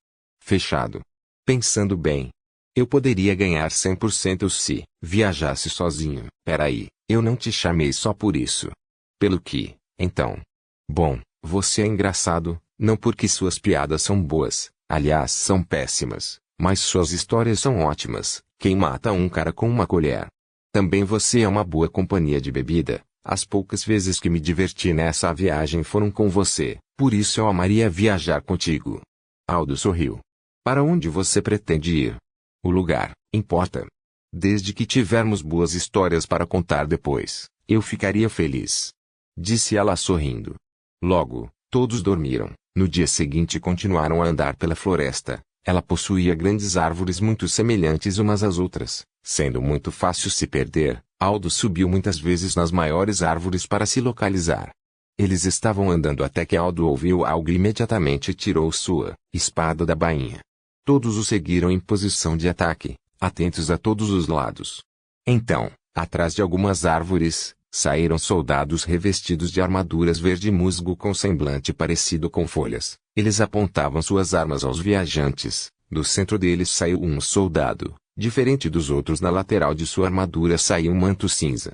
Fechado. Pensando bem. Eu poderia ganhar 100% se viajasse sozinho. Peraí, eu não te chamei só por isso. Pelo que, então? Bom, você é engraçado, não porque suas piadas são boas, aliás são péssimas, mas suas histórias são ótimas. Quem mata um cara com uma colher? Também você é uma boa companhia de bebida. As poucas vezes que me diverti nessa viagem foram com você, por isso eu amaria viajar contigo. Aldo sorriu. Para onde você pretende ir? O lugar, importa. Desde que tivermos boas histórias para contar depois, eu ficaria feliz. Disse ela sorrindo. Logo, todos dormiram. No dia seguinte continuaram a andar pela floresta. Ela possuía grandes árvores muito semelhantes umas às outras, sendo muito fácil se perder. Aldo subiu muitas vezes nas maiores árvores para se localizar. Eles estavam andando até que Aldo ouviu algo e imediatamente tirou sua espada da bainha. Todos o seguiram em posição de ataque, atentos a todos os lados. Então, atrás de algumas árvores, saíram soldados revestidos de armaduras verde musgo com semblante parecido com folhas. Eles apontavam suas armas aos viajantes. Do centro deles saiu um soldado. Diferente dos outros, na lateral de sua armadura saía um manto cinza.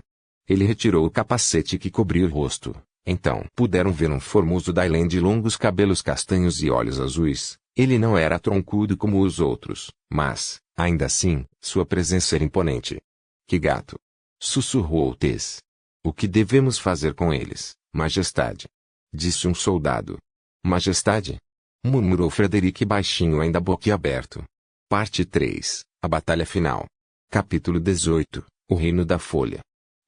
Ele retirou o capacete que cobria o rosto. Então puderam ver um formoso Dylan de longos cabelos castanhos e olhos azuis. Ele não era troncudo como os outros, mas, ainda assim, sua presença era imponente. Que gato! Sussurrou Tess. O que devemos fazer com eles, majestade? Disse um soldado. Majestade? Murmurou Frederick baixinho, ainda boquiaberto. Parte 3. A batalha final. Capítulo 18. O reino da folha.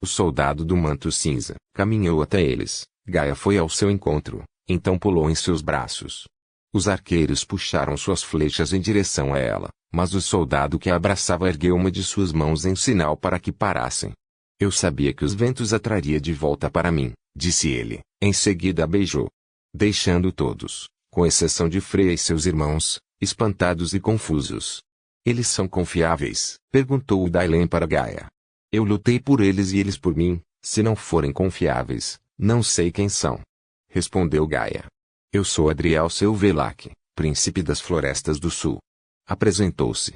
O soldado do manto cinza caminhou até eles. Gaia foi ao seu encontro, então pulou em seus braços. Os arqueiros puxaram suas flechas em direção a ela, mas o soldado que a abraçava ergueu uma de suas mãos em sinal para que parassem. Eu sabia que os ventos a traria de volta para mim, disse ele. Em seguida a beijou. Deixando todos, com exceção de Freya e seus irmãos, espantados e confusos. Eles são confiáveis? Perguntou o Dylan para Gaia. Eu lutei por eles e eles por mim. Se não forem confiáveis, não sei quem são. Respondeu Gaia. Eu sou Adriel Selvelac, príncipe das florestas do sul. Apresentou-se.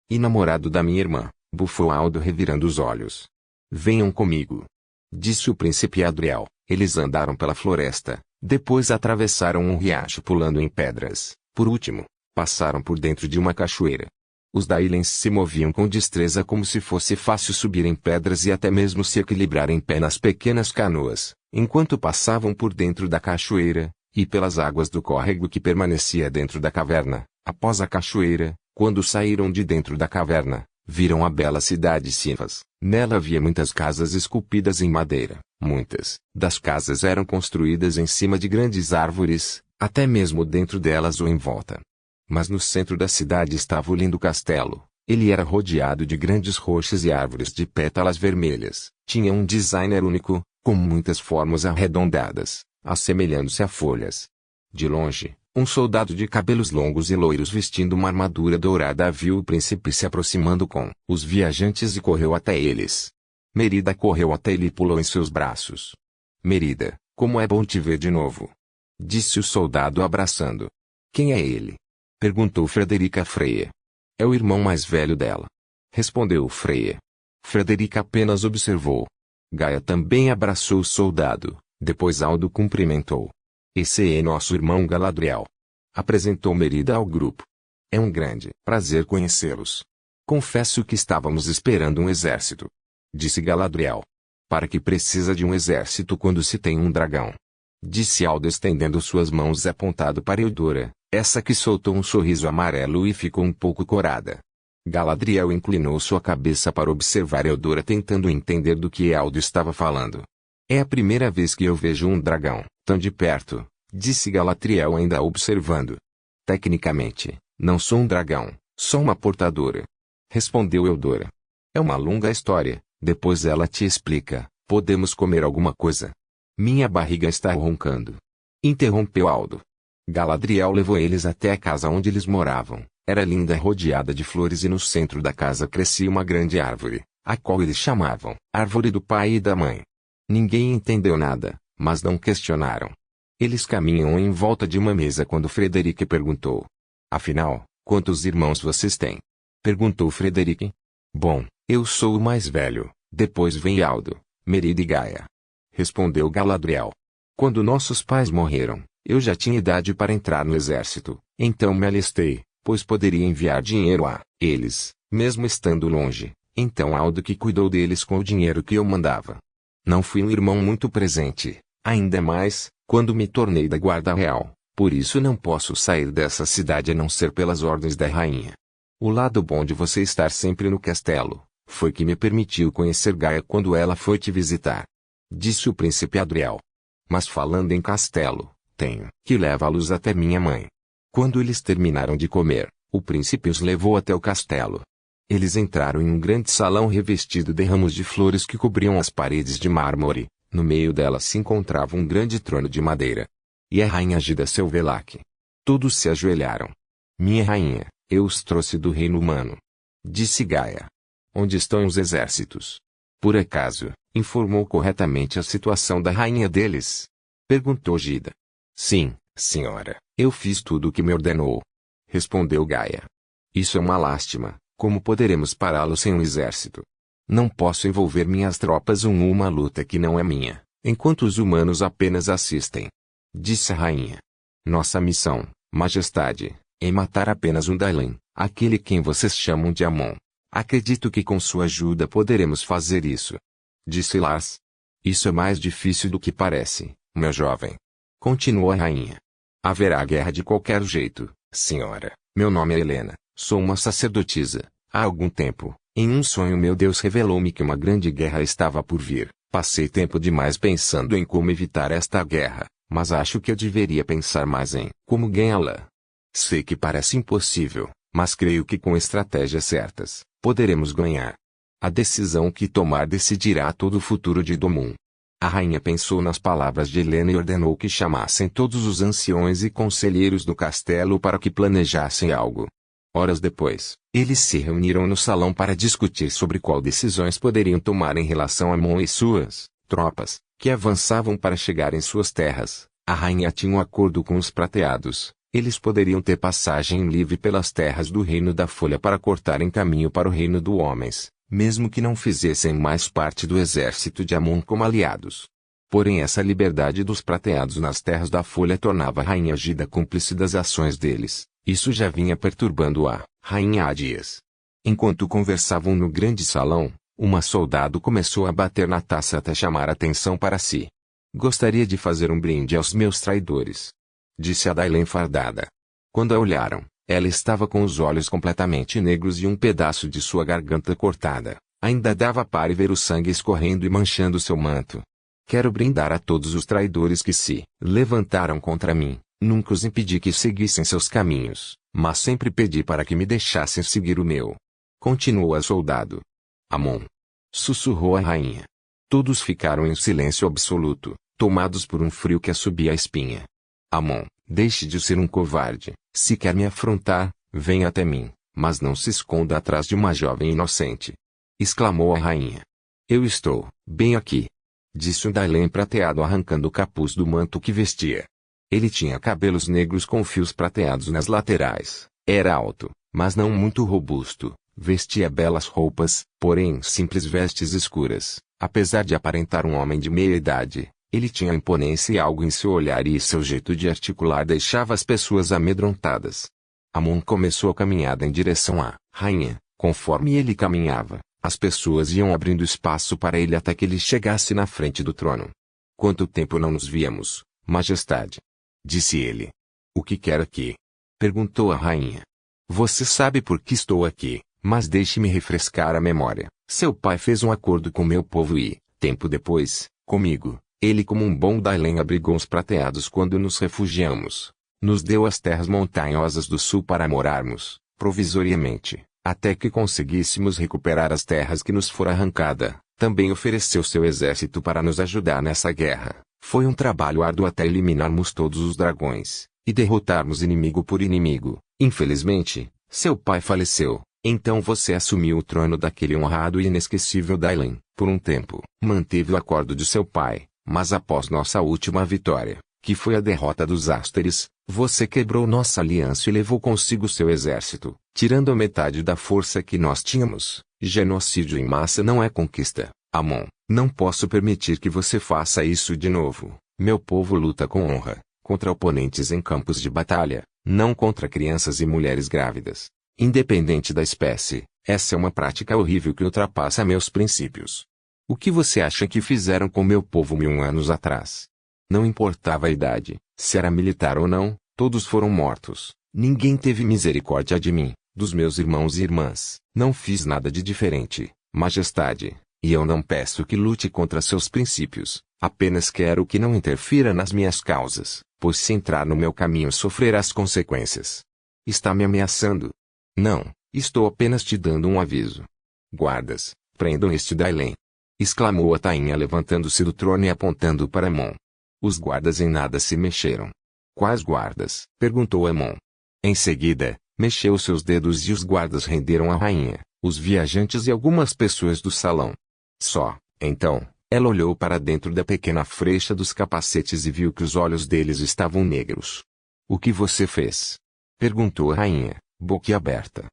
E namorado da minha irmã, bufou Aldo revirando os olhos. Venham comigo. Disse o príncipe Adriel. Eles andaram pela floresta, depois atravessaram um riacho pulando em pedras. Por último, passaram por dentro de uma cachoeira. Os Dailens se moviam com destreza como se fosse fácil subir em pedras e até mesmo se equilibrar em pé nas pequenas canoas, enquanto passavam por dentro da cachoeira, e pelas águas do córrego que permanecia dentro da caverna. Após a cachoeira, quando saíram de dentro da caverna, viram a bela cidade Sivas. Nela havia muitas casas esculpidas em madeira. Muitas das casas eram construídas em cima de grandes árvores, até mesmo dentro delas ou em volta. Mas no centro da cidade estava o lindo castelo. Ele era rodeado de grandes rochas e árvores de pétalas vermelhas. Tinha um designer único, com muitas formas arredondadas, assemelhando-se a folhas. De longe, um soldado de cabelos longos e loiros vestindo uma armadura dourada viu o príncipe se aproximando com os viajantes e correu até eles. Merida correu até ele e pulou em seus braços. Merida, como é bom te ver de novo, disse o soldado abraçando. Quem é ele? Perguntou Frederica Freia. É o irmão mais velho dela, respondeu Freia. Frederica apenas observou. Gaia também abraçou o soldado, depois Aldo cumprimentou. Esse é nosso irmão Galadriel, apresentou Merida ao grupo. É um grande prazer conhecê-los. Confesso que estávamos esperando um exército, disse Galadriel. Para que precisa de um exército quando se tem um dragão? Disse Aldo estendendo suas mãos apontado para Eudora, essa que soltou um sorriso amarelo e ficou um pouco corada. Galadriel inclinou sua cabeça para observar Eudora tentando entender do que Aldo estava falando. É a primeira vez que eu vejo um dragão tão de perto, disse Galadriel ainda observando. Tecnicamente, não sou um dragão, sou uma portadora, respondeu Eudora. É uma longa história, depois ela te explica. Podemos comer alguma coisa? Minha barriga está roncando, interrompeu Aldo. Galadriel levou eles até a casa onde eles moravam. Era linda e rodeada de flores e no centro da casa crescia uma grande árvore, a qual eles chamavam Árvore do Pai e da Mãe. Ninguém entendeu nada, mas não questionaram. Eles caminham em volta de uma mesa quando Frederic perguntou. Afinal, quantos irmãos vocês têm? Perguntou Frederic. Bom, eu sou o mais velho, depois vem Aldo, Merida e Gaia, respondeu Galadriel. Quando nossos pais morreram, eu já tinha idade para entrar no exército, então me alistei, pois poderia enviar dinheiro a eles, mesmo estando longe. Então Aldo que cuidou deles com o dinheiro que eu mandava. Não fui um irmão muito presente, ainda mais, quando me tornei da guarda real, por isso não posso sair dessa cidade a não ser pelas ordens da rainha. O lado bom de você estar sempre no castelo, foi que me permitiu conhecer Gaia quando ela foi te visitar, disse o príncipe Adriel. Mas falando em castelo, tenho que levá-los até minha mãe. Quando eles terminaram de comer, o príncipe os levou até o castelo. Eles entraram em um grande salão revestido de ramos de flores que cobriam as paredes de mármore. No meio dela se encontrava um grande trono de madeira. E a rainha Gida Selvelac. Todos se ajoelharam. Minha rainha, eu os trouxe do reino humano, disse Gaia. Onde estão os exércitos? Por acaso, informou corretamente a situação da rainha deles? Perguntou Gida. Sim, senhora, eu fiz tudo o que me ordenou, respondeu Gaia. Isso é uma lástima, como poderemos pará-lo sem um exército? Não posso envolver minhas tropas em uma luta que não é minha, enquanto os humanos apenas assistem, disse a rainha. Nossa missão, majestade, é matar apenas um Dailin, aquele quem vocês chamam de Amon. Acredito que com sua ajuda poderemos fazer isso, disse Lars. Isso é mais difícil do que parece, meu jovem, continuou a rainha. Haverá guerra de qualquer jeito, senhora. Meu nome é Helena, sou uma sacerdotisa. Há algum tempo, em um sonho meu Deus revelou-me que uma grande guerra estava por vir. Passei tempo demais pensando em como evitar esta guerra, mas acho que eu deveria pensar mais em como ganhá-la. Sei que parece impossível, mas creio que com estratégias certas, poderemos ganhar. A decisão que tomar decidirá todo o futuro de Domum. A rainha pensou nas palavras de Helena e ordenou que chamassem todos os anciões e conselheiros do castelo para que planejassem algo. Horas depois, eles se reuniram no salão para discutir sobre qual decisões poderiam tomar em relação a Amon e suas tropas, que avançavam para chegar em suas terras. A rainha tinha um acordo com os prateados. Eles poderiam ter passagem livre pelas terras do Reino da Folha para cortarem caminho para o Reino dos Homens, mesmo que não fizessem mais parte do exército de Amon como aliados. Porém essa liberdade dos prateados nas terras da Folha tornava a rainha Gida cúmplice das ações deles, Isso já vinha perturbando a rainha há dias. Enquanto conversavam no grande salão, uma soldado começou a bater na taça até chamar atenção para si. Gostaria de fazer um brinde aos meus traidores, disse a Dailin fardada. Quando a olharam, ela estava com os olhos completamente negros e um pedaço de sua garganta cortada. Ainda dava para ver o sangue escorrendo e manchando seu manto. Quero brindar a todos os traidores que se levantaram contra mim. Nunca os impedi que seguissem seus caminhos, mas sempre pedi para que me deixassem seguir o meu. Continuou a soldado. Amon. Sussurrou a rainha. Todos ficaram em silêncio absoluto, tomados por um frio que a subia a espinha. Amon, deixe de ser um covarde. Se quer me afrontar, venha até mim, mas não se esconda atrás de uma jovem inocente. Exclamou a rainha. Eu estou bem aqui, disse o Dailin prateado arrancando o capuz do manto que vestia. Ele tinha cabelos negros com fios prateados nas laterais. Era alto, mas não muito robusto. Vestia belas roupas, porém simples vestes escuras. Apesar de aparentar um homem de meia idade, ele tinha imponência e algo em seu olhar e seu jeito de articular deixava as pessoas amedrontadas. Amon começou a caminhada em direção à rainha. Conforme ele caminhava, as pessoas iam abrindo espaço para ele até que ele chegasse na frente do trono. Quanto tempo não nos víamos, majestade? Disse ele. O que quer aqui? Perguntou a rainha. Você sabe por que estou aqui, mas deixe-me refrescar a memória. Seu pai fez um acordo com meu povo e, tempo depois, comigo, ele como um bom Dailin abrigou os prateados quando nos refugiamos. Nos deu as terras montanhosas do sul para morarmos, provisoriamente, até que conseguíssemos recuperar as terras que nos fora arrancada. Também ofereceu seu exército para nos ajudar nessa guerra. Foi um trabalho árduo até eliminarmos todos os dragões, e derrotarmos inimigo por inimigo. Infelizmente, seu pai faleceu. Então você assumiu o trono daquele honrado e inesquecível Dailin. Por um tempo, manteve o acordo de seu pai, mas após nossa última vitória, que foi a derrota dos Asteres, você quebrou nossa aliança e levou consigo seu exército, tirando a metade da força que nós tínhamos. Genocídio em massa não é conquista, Amon. Não posso permitir que você faça isso de novo. Meu povo luta com honra, contra oponentes em campos de batalha, não contra crianças e mulheres grávidas. Independente da espécie, essa é uma prática horrível que ultrapassa meus princípios. O que você acha que fizeram com meu povo 1000 anos atrás? Não importava a idade, se era militar ou não, todos foram mortos. Ninguém teve misericórdia de mim, dos meus irmãos e irmãs. Não fiz nada de diferente, majestade, e eu não peço que lute contra seus princípios, apenas quero que não interfira nas minhas causas, pois se entrar no meu caminho sofrerá as consequências. Está me ameaçando? Não, estou apenas te dando um aviso. Guardas, prendam este Dailin! Exclamou a tainha levantando-se do trono e apontando para Amon. Os guardas em nada se mexeram. Quais guardas? Perguntou Amon. Em seguida, mexeu seus dedos e os guardas renderam a rainha, os viajantes e algumas pessoas do salão. Só, então, ela olhou para dentro da pequena freixa dos capacetes e viu que os olhos deles estavam negros. O que você fez? Perguntou a rainha, boquiaberta.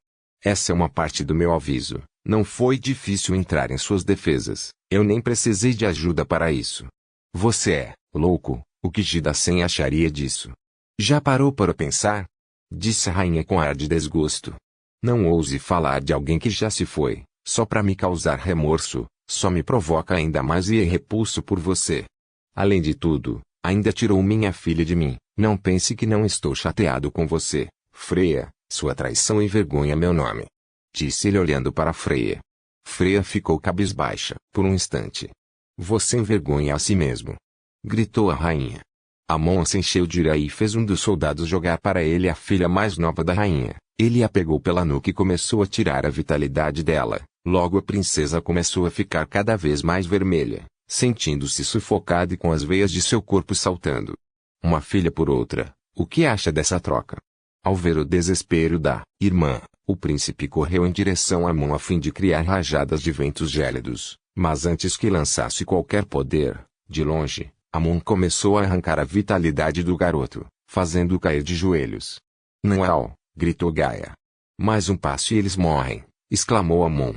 Essa é uma parte do meu aviso. Não foi difícil entrar em suas defesas. Eu nem precisei de ajuda para isso. Você é louco. O que Jidasen acharia disso? Já parou para pensar? Disse a rainha com ar de desgosto. Não ouse falar de alguém que já se foi, só para me causar remorso. Só me provoca ainda mais e é repulso por você. Além de tudo, ainda tirou minha filha de mim. Não pense que não estou chateado com você, Freya. Sua traição envergonha meu nome. Disse ele olhando para Freya. Freya ficou cabisbaixa por um instante. Você envergonha a si mesmo. Gritou a rainha. Amon se encheu de ira e fez um dos soldados jogar para ele a filha mais nova da rainha. Ele a pegou pela nuca e começou a tirar a vitalidade dela. Logo a princesa começou a ficar cada vez mais vermelha, sentindo-se sufocada e com as veias de seu corpo saltando. Uma filha por outra. O que acha dessa troca? Ao ver o desespero da irmã, o príncipe correu em direção a Amon a fim de criar rajadas de ventos gélidos. Mas antes que lançasse qualquer poder, de longe, Amon começou a arrancar a vitalidade do garoto, fazendo-o cair de joelhos. Não! Gritou Gaia. Mais um passo e eles morrem, exclamou Amon.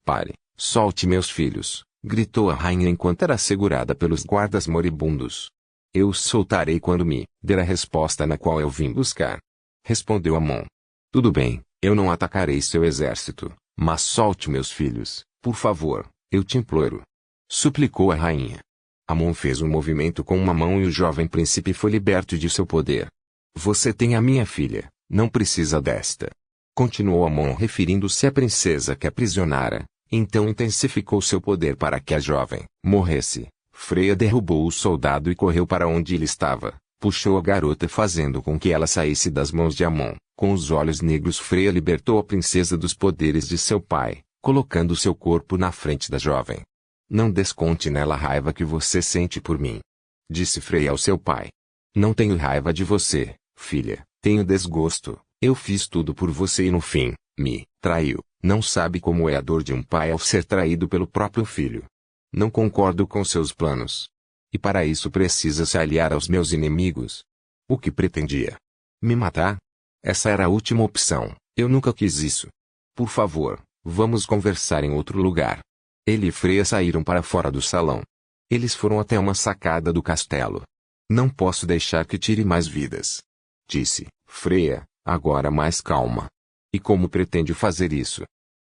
Pare, solte meus filhos, gritou a rainha enquanto era segurada pelos guardas moribundos. Eu os soltarei quando me der a resposta na qual eu vim buscar. respondeu Amon. Tudo bem, eu não atacarei seu exército, mas solte meus filhos, por favor, eu te imploro. Suplicou a rainha. Amon fez um movimento com uma mão e o jovem príncipe foi liberto de seu poder. Você tem a minha filha, não precisa desta. Continuou Amon referindo-se à princesa que aprisionara. Então intensificou seu poder para que a jovem morresse. Freya derrubou o soldado e correu para onde ele estava. Puxou a garota fazendo com que ela saísse das mãos de Amon. Com os olhos negros Freya libertou a princesa dos poderes de seu pai, colocando seu corpo na frente da jovem. Não desconte nela a raiva que você sente por mim. Disse Freya ao seu pai. Não tenho raiva de você, filha, tenho desgosto. Eu fiz tudo por você e no fim, me traiu. Não sabe como é a dor de um pai ao ser traído pelo próprio filho. Não concordo com seus planos. E para isso precisa se aliar aos meus inimigos. O que pretendia? Me matar? Essa era a última opção, eu nunca quis isso. Por favor, vamos conversar em outro lugar. Ele e Freya saíram para fora do salão. Eles foram até uma sacada do castelo. Não posso deixar que tire mais vidas. Disse Freya, agora mais calma. E como pretende fazer isso?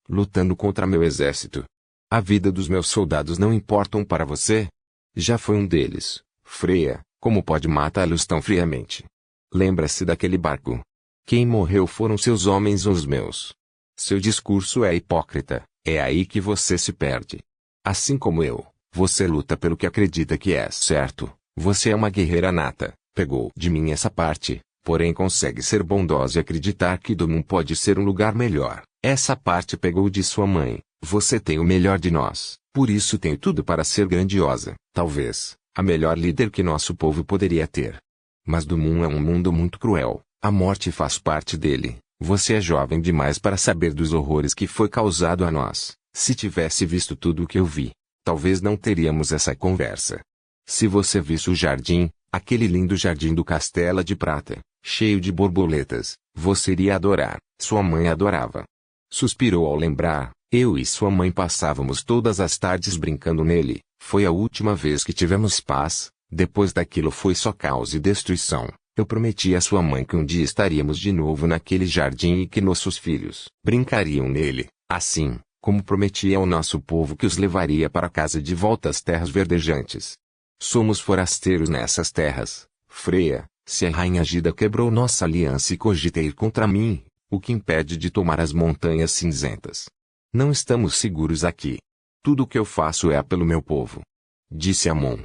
Lutando contra meu exército. A vida dos meus soldados não importam para você? Já foi um deles, Freya, como pode matá-los tão friamente? Lembra-se daquele barco. Quem morreu foram seus homens ou os meus. Seu discurso é hipócrita, é aí que você se perde. Assim como eu, você luta pelo que acredita que é certo, você é uma guerreira nata, pegou de mim essa parte. Porém consegue ser bondosa e acreditar que Domum pode ser um lugar melhor. Essa parte pegou de sua mãe. Você tem o melhor de nós, por isso tem tudo para ser grandiosa. Talvez, a melhor líder que nosso povo poderia ter. Mas Domum é um mundo muito cruel. A morte faz parte dele. Você é jovem demais para saber dos horrores que foi causado a nós. Se tivesse visto tudo o que eu vi, talvez não teríamos essa conversa. Se você visse o jardim, aquele lindo jardim do Castelo de Prata, cheio de borboletas, você iria adorar. Sua mãe adorava. Suspirou ao lembrar, eu e sua mãe passávamos todas as tardes brincando nele. Foi a última vez que tivemos paz, depois daquilo foi só caos e destruição. Eu prometi à sua mãe que um dia estaríamos de novo naquele jardim e que nossos filhos brincariam nele, assim, como prometi ao nosso povo que os levaria para casa de volta às terras verdejantes. Somos forasteiros nessas terras, Freya. Se a rainha Gida quebrou nossa aliança e cogita ir contra mim, o que impede de tomar as montanhas cinzentas? Não estamos seguros aqui. Tudo o que eu faço é pelo meu povo. Disse Amon.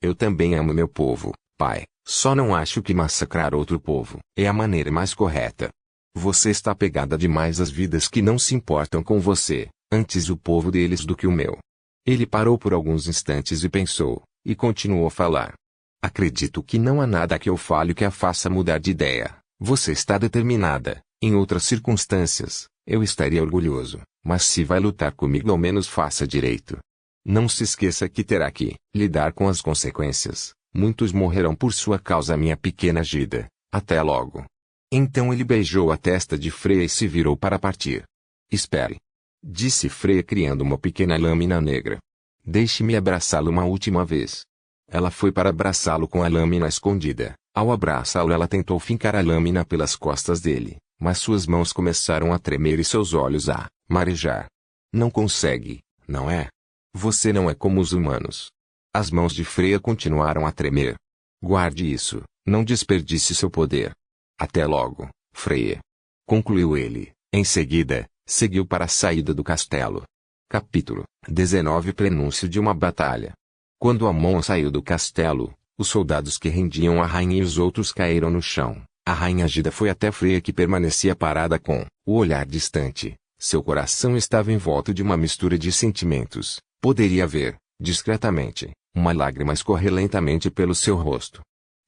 Eu também amo meu povo, pai, só não acho que massacrar outro povo é a maneira mais correta. Você está apegada demais às vidas que não se importam com você, antes o povo deles do que o meu. Ele parou por alguns instantes e pensou, e continuou a falar. Acredito que não há nada que eu fale que a faça mudar de ideia. Você está determinada. Em outras circunstâncias, eu estaria orgulhoso, mas se vai lutar comigo ao menos faça direito. Não se esqueça que terá que lidar com as consequências. Muitos morrerão por sua causa, minha pequena Gida. Até logo. Então ele beijou a testa de Freya e se virou para partir. Espere. Disse Freya criando uma pequena lâmina negra. Deixe-me abraçá-lo uma última vez. Ela foi para abraçá-lo com a lâmina escondida. Ao abraçá-lo ela tentou fincar a lâmina pelas costas dele, mas suas mãos começaram a tremer e seus olhos a marejar. Não consegue, não é? Você não é como os humanos. As mãos de Freya continuaram a tremer. Guarde isso, não desperdice seu poder. Até logo, Freya. Concluiu ele. Em seguida, seguiu para a saída do castelo. Capítulo 19. Prenúncio de uma batalha. Quando Amon saiu do castelo, os soldados que rendiam a rainha e os outros caíram no chão. A rainha Gida foi até Freya, que permanecia parada com o olhar distante. Seu coração estava envolto de uma mistura de sentimentos. Poderia ver, discretamente, uma lágrima escorrer lentamente pelo seu rosto.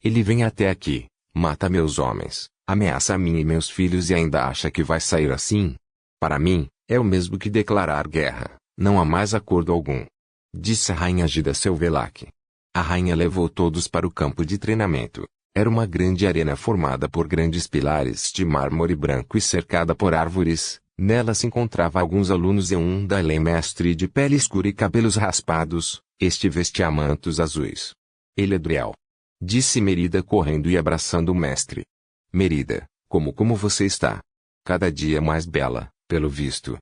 Ele vem até aqui, mata meus homens, ameaça a mim e meus filhos e ainda acha que vai sair assim? Para mim, é o mesmo que declarar guerra. Não há mais acordo algum. Disse a rainha Gida Selvelak. A rainha levou todos para o campo de treinamento. Era uma grande arena formada por grandes pilares de mármore branco e cercada por árvores. Nela se encontrava alguns alunos e um dalém mestre de pele escura e cabelos raspados. Este vestia mantos azuis. Ele é Driel. Disse Merida correndo e abraçando o mestre. Merida, Como você está? Cada dia mais bela, pelo visto.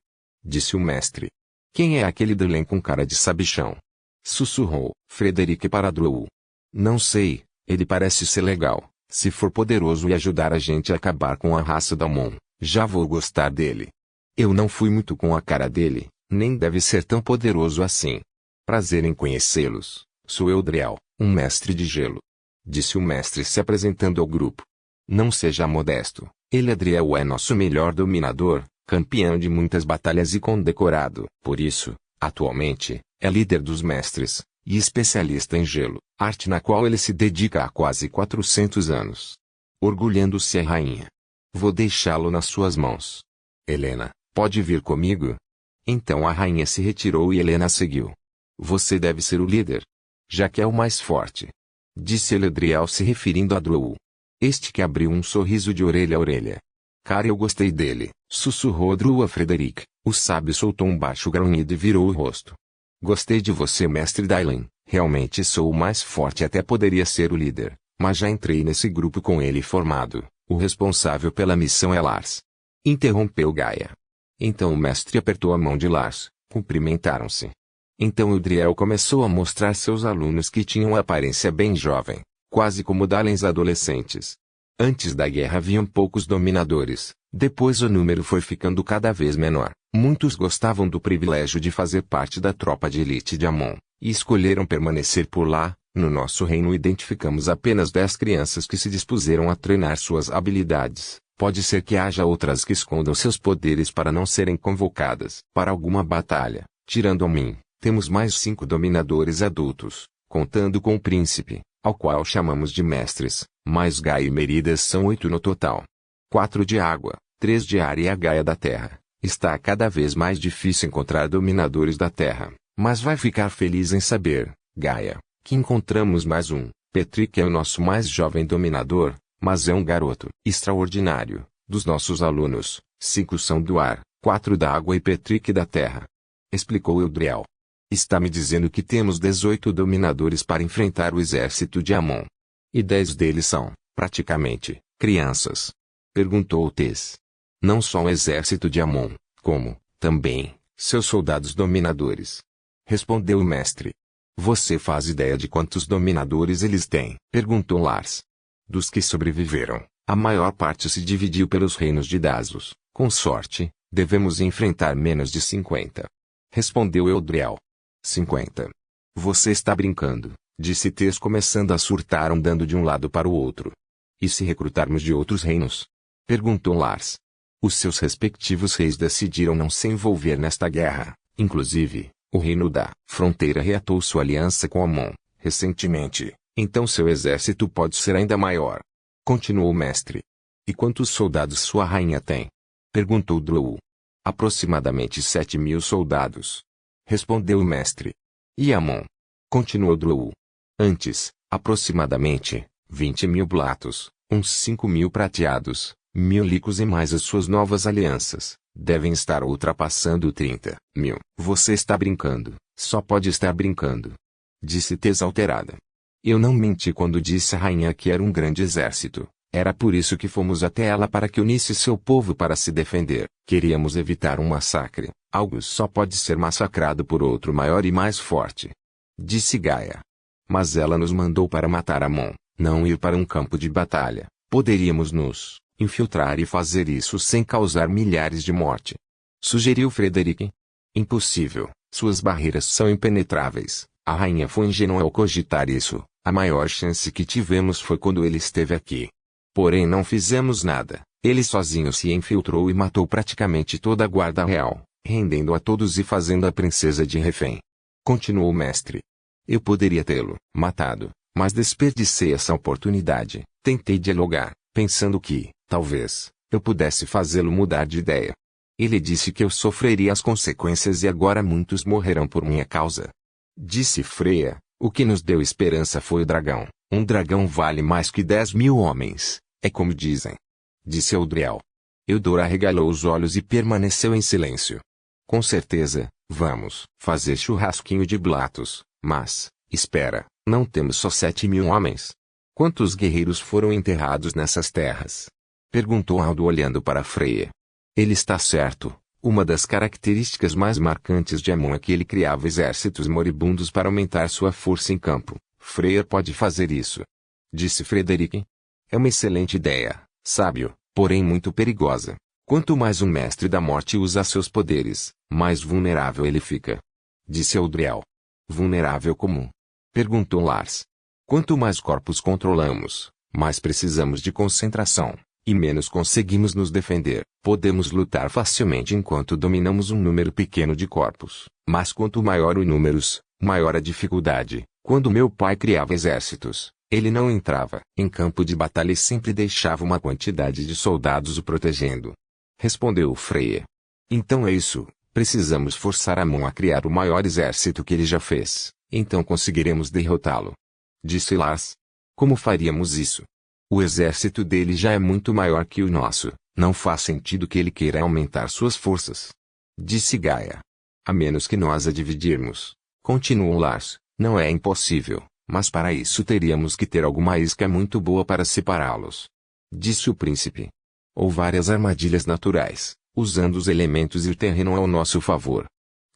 Disse o mestre. Quem é aquele Dylan com cara de sabichão? Sussurrou Frederick para Drow. Não sei, ele parece ser legal. Se for poderoso e ajudar a gente a acabar com a raça da Mon, já vou gostar dele. Eu não fui muito com a cara dele, nem deve ser tão poderoso assim. Prazer em conhecê-los, sou Eldriel, um mestre de gelo. Disse o mestre se apresentando ao grupo. Não seja modesto, Eladriel é nosso melhor dominador, campeão de muitas batalhas e condecorado. Por isso, atualmente, é líder dos mestres, e especialista em gelo, arte na qual ele se dedica há quase 400 anos. Orgulhando-se a rainha. Vou deixá-lo nas suas mãos. Helena, pode vir comigo? Então a rainha se retirou e Helena seguiu. Você deve ser o líder. Já que é o mais forte. Disse Eladriel se referindo a Drow. Este que abriu um sorriso de orelha a orelha. Cara, eu gostei dele, sussurrou Drow a Frederick. O sábio soltou um baixo grunhido e virou o rosto. Gostei de você, mestre Dylan. Realmente sou o mais forte e até poderia ser o líder, mas já entrei nesse grupo com ele formado. O responsável pela missão é Lars. Interrompeu Gaia. Então o mestre apertou a mão de Lars, cumprimentaram-se. Então Eldriel começou a mostrar seus alunos que tinham aparência bem jovem, quase como Dylans adolescentes. Antes da guerra haviam poucos dominadores, depois o número foi ficando cada vez menor. Muitos gostavam do privilégio de fazer parte da tropa de elite de Amon, e escolheram permanecer por lá. No nosso reino identificamos apenas 10 crianças que se dispuseram a treinar suas habilidades. Pode ser que haja outras que escondam seus poderes para não serem convocadas para alguma batalha. Tirando a mim, temos mais 5 dominadores adultos, contando com o príncipe, ao qual chamamos de mestres, mais Gaia e Meridas são 8 no total. 4 de água, 3 de ar e a Gaia da terra. Está cada vez mais difícil encontrar dominadores da terra, mas vai ficar feliz em saber, Gaia, que encontramos mais um. Petrick é o nosso mais jovem dominador, mas é um garoto extraordinário. Dos nossos alunos, 5 são do ar, 4 da água e Petrick da terra. Explicou Eldriel. Está me dizendo que temos 18 dominadores para enfrentar o exército de Amon. E 10 deles são, praticamente, crianças. Perguntou Tess. Não só o exército de Amon, como, também, seus soldados dominadores. Respondeu o mestre. Você faz ideia de quantos dominadores eles têm? Perguntou Lars. Dos que sobreviveram, a maior parte se dividiu pelos reinos de Dasos. Com sorte, devemos enfrentar menos de 50. Respondeu Eldriel. 50. Você está brincando, disse Tess começando a surtar andando de um lado para o outro. E se recrutarmos de outros reinos? Perguntou Lars. Os seus respectivos reis decidiram não se envolver nesta guerra, inclusive, o reino da fronteira reatou sua aliança com Amon, recentemente, então seu exército pode ser ainda maior. Continuou o mestre. E quantos soldados sua rainha tem? Perguntou Drow. Aproximadamente 7.000 soldados. Respondeu o mestre. E Amon? Continuou Drow. Antes, aproximadamente, 20.000 blatos, uns 5.000 prateados, 1.000 licos e mais as suas novas alianças, devem estar ultrapassando 30.000. Você está brincando, só pode estar brincando. Disse Tess alterada. Eu não menti quando disse à rainha que era um grande exército. Era por isso que fomos até ela para que unisse seu povo para se defender. Queríamos evitar um massacre. Algo só pode ser massacrado por outro maior e mais forte. Disse Gaia. Mas ela nos mandou para matar Amon, não ir para um campo de batalha. Poderíamos nos infiltrar e fazer isso sem causar milhares de morte. Sugeriu Frederick. Impossível, suas barreiras são impenetráveis. A rainha foi ingênua ao cogitar isso. A maior chance que tivemos foi quando ele esteve aqui. Porém não fizemos nada. Ele sozinho se infiltrou e matou praticamente toda a guarda real, rendendo a todos e fazendo a princesa de refém. Continuou o mestre. Eu poderia tê-lo matado, mas desperdicei essa oportunidade. Tentei dialogar, pensando que, talvez, eu pudesse fazê-lo mudar de ideia. Ele disse que eu sofreria as consequências e agora muitos morrerão por minha causa. Disse Freya, o que nos deu esperança foi o dragão. Um dragão vale mais que 10.000 homens, é como dizem. Disse Eldriel. Eudor arregalou os olhos e permaneceu em silêncio. Com certeza, vamos fazer churrasquinho de blatos, mas, espera, não temos só 7.000 homens. Quantos guerreiros foram enterrados nessas terras? Perguntou Aldo olhando para Freya. Ele está certo. Uma das características mais marcantes de Amon é que ele criava exércitos moribundos para aumentar sua força em campo. Freyr pode fazer isso. Disse Frederick. É uma excelente ideia, sábio, porém muito perigosa. Quanto mais um mestre da morte usa seus poderes, mais vulnerável ele fica. Disse Eldriel. Vulnerável como? Perguntou Lars. Quanto mais corpos controlamos, mais precisamos de concentração, e menos conseguimos nos defender. Podemos lutar facilmente enquanto dominamos um número pequeno de corpos, mas quanto maior o números, maior a dificuldade. Quando meu pai criava exércitos, ele não entrava em campo de batalha e sempre deixava uma quantidade de soldados o protegendo. Respondeu Freya. Então é isso, precisamos forçar Amon a criar o maior exército que ele já fez, então conseguiremos derrotá-lo. Disse Lars. Como faríamos isso? O exército dele já é muito maior que o nosso, não faz sentido que ele queira aumentar suas forças. Disse Gaia. A menos que nós a dividirmos, continuou Lars, não é impossível, mas para isso teríamos que ter alguma isca muito boa para separá-los. Disse o príncipe. Ou várias armadilhas naturais, usando os elementos e o terreno ao nosso favor.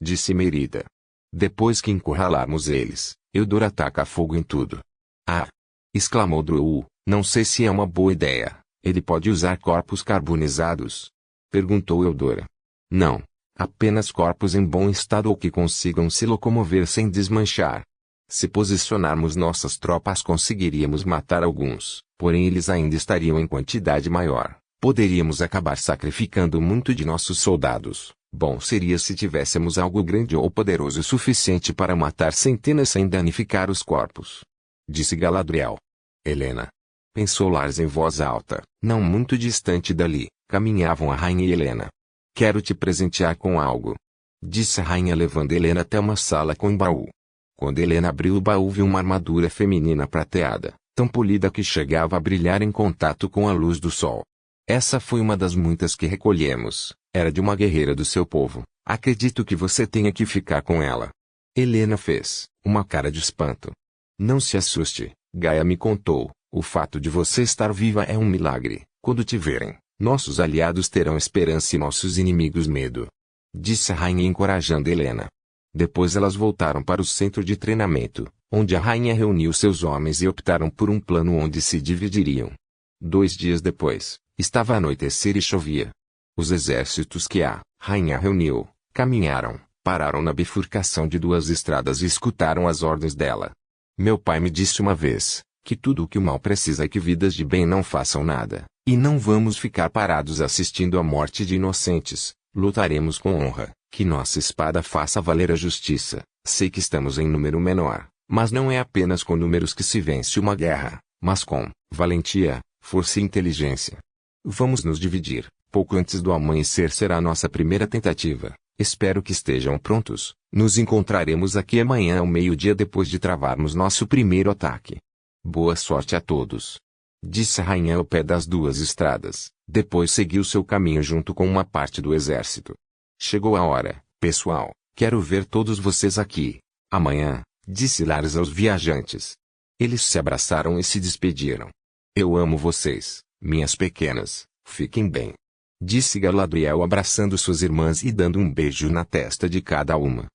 Disse Merida. Depois que encurralarmos eles, Eudor ataca fogo em tudo. Ah! Exclamou Dru. Não sei se é uma boa ideia. Ele pode usar corpos carbonizados? Perguntou Eudora. Não. Apenas corpos em bom estado ou que consigam se locomover sem desmanchar. Se posicionarmos nossas tropas conseguiríamos matar alguns, porém eles ainda estariam em quantidade maior. Poderíamos acabar sacrificando muito de nossos soldados. Bom seria se tivéssemos algo grande ou poderoso o suficiente para matar centenas sem danificar os corpos. Disse Galadriel. Helena. Pensou Lars em voz alta. Não muito distante dali, caminhavam a rainha e Helena. Quero te presentear com algo. Disse a rainha levando Helena até uma sala com um baú. Quando Helena abriu o baú viu uma armadura feminina prateada, tão polida que chegava a brilhar em contato com a luz do sol. Essa foi uma das muitas que recolhemos. Era de uma guerreira do seu povo. Acredito que você tenha que ficar com ela. Helena fez uma cara de espanto. Não se assuste, Gaia me contou. O fato de você estar viva é um milagre. Quando te verem, nossos aliados terão esperança e nossos inimigos medo. Disse a rainha encorajando Helena. Depois elas voltaram para o centro de treinamento, onde a rainha reuniu seus homens e optaram por um plano onde se dividiriam. 2 dias depois, estava a anoitecer e chovia. Os exércitos que a rainha reuniu, caminharam, pararam na bifurcação de 2 estradas e escutaram as ordens dela. Meu pai me disse uma vez, que tudo o que o mal precisa é que vidas de bem não façam nada, e não vamos ficar parados assistindo à morte de inocentes, lutaremos com honra, que nossa espada faça valer a justiça. Sei que estamos em número menor, mas não é apenas com números que se vence uma guerra, mas com valentia, força e inteligência. Vamos nos dividir. Pouco antes do amanhecer será nossa primeira tentativa. Espero que estejam prontos. Nos encontraremos aqui amanhã ao meio-dia depois de travarmos nosso primeiro ataque. Boa sorte a todos. Disse a rainha ao pé das 2 estradas. Depois seguiu seu caminho junto com uma parte do exército. Chegou a hora, pessoal. Quero ver todos vocês aqui. Amanhã, disse Lars aos viajantes. Eles se abraçaram e se despediram. Eu amo vocês, minhas pequenas. Fiquem bem. Disse Galadriel abraçando suas irmãs e dando um beijo na testa de cada uma.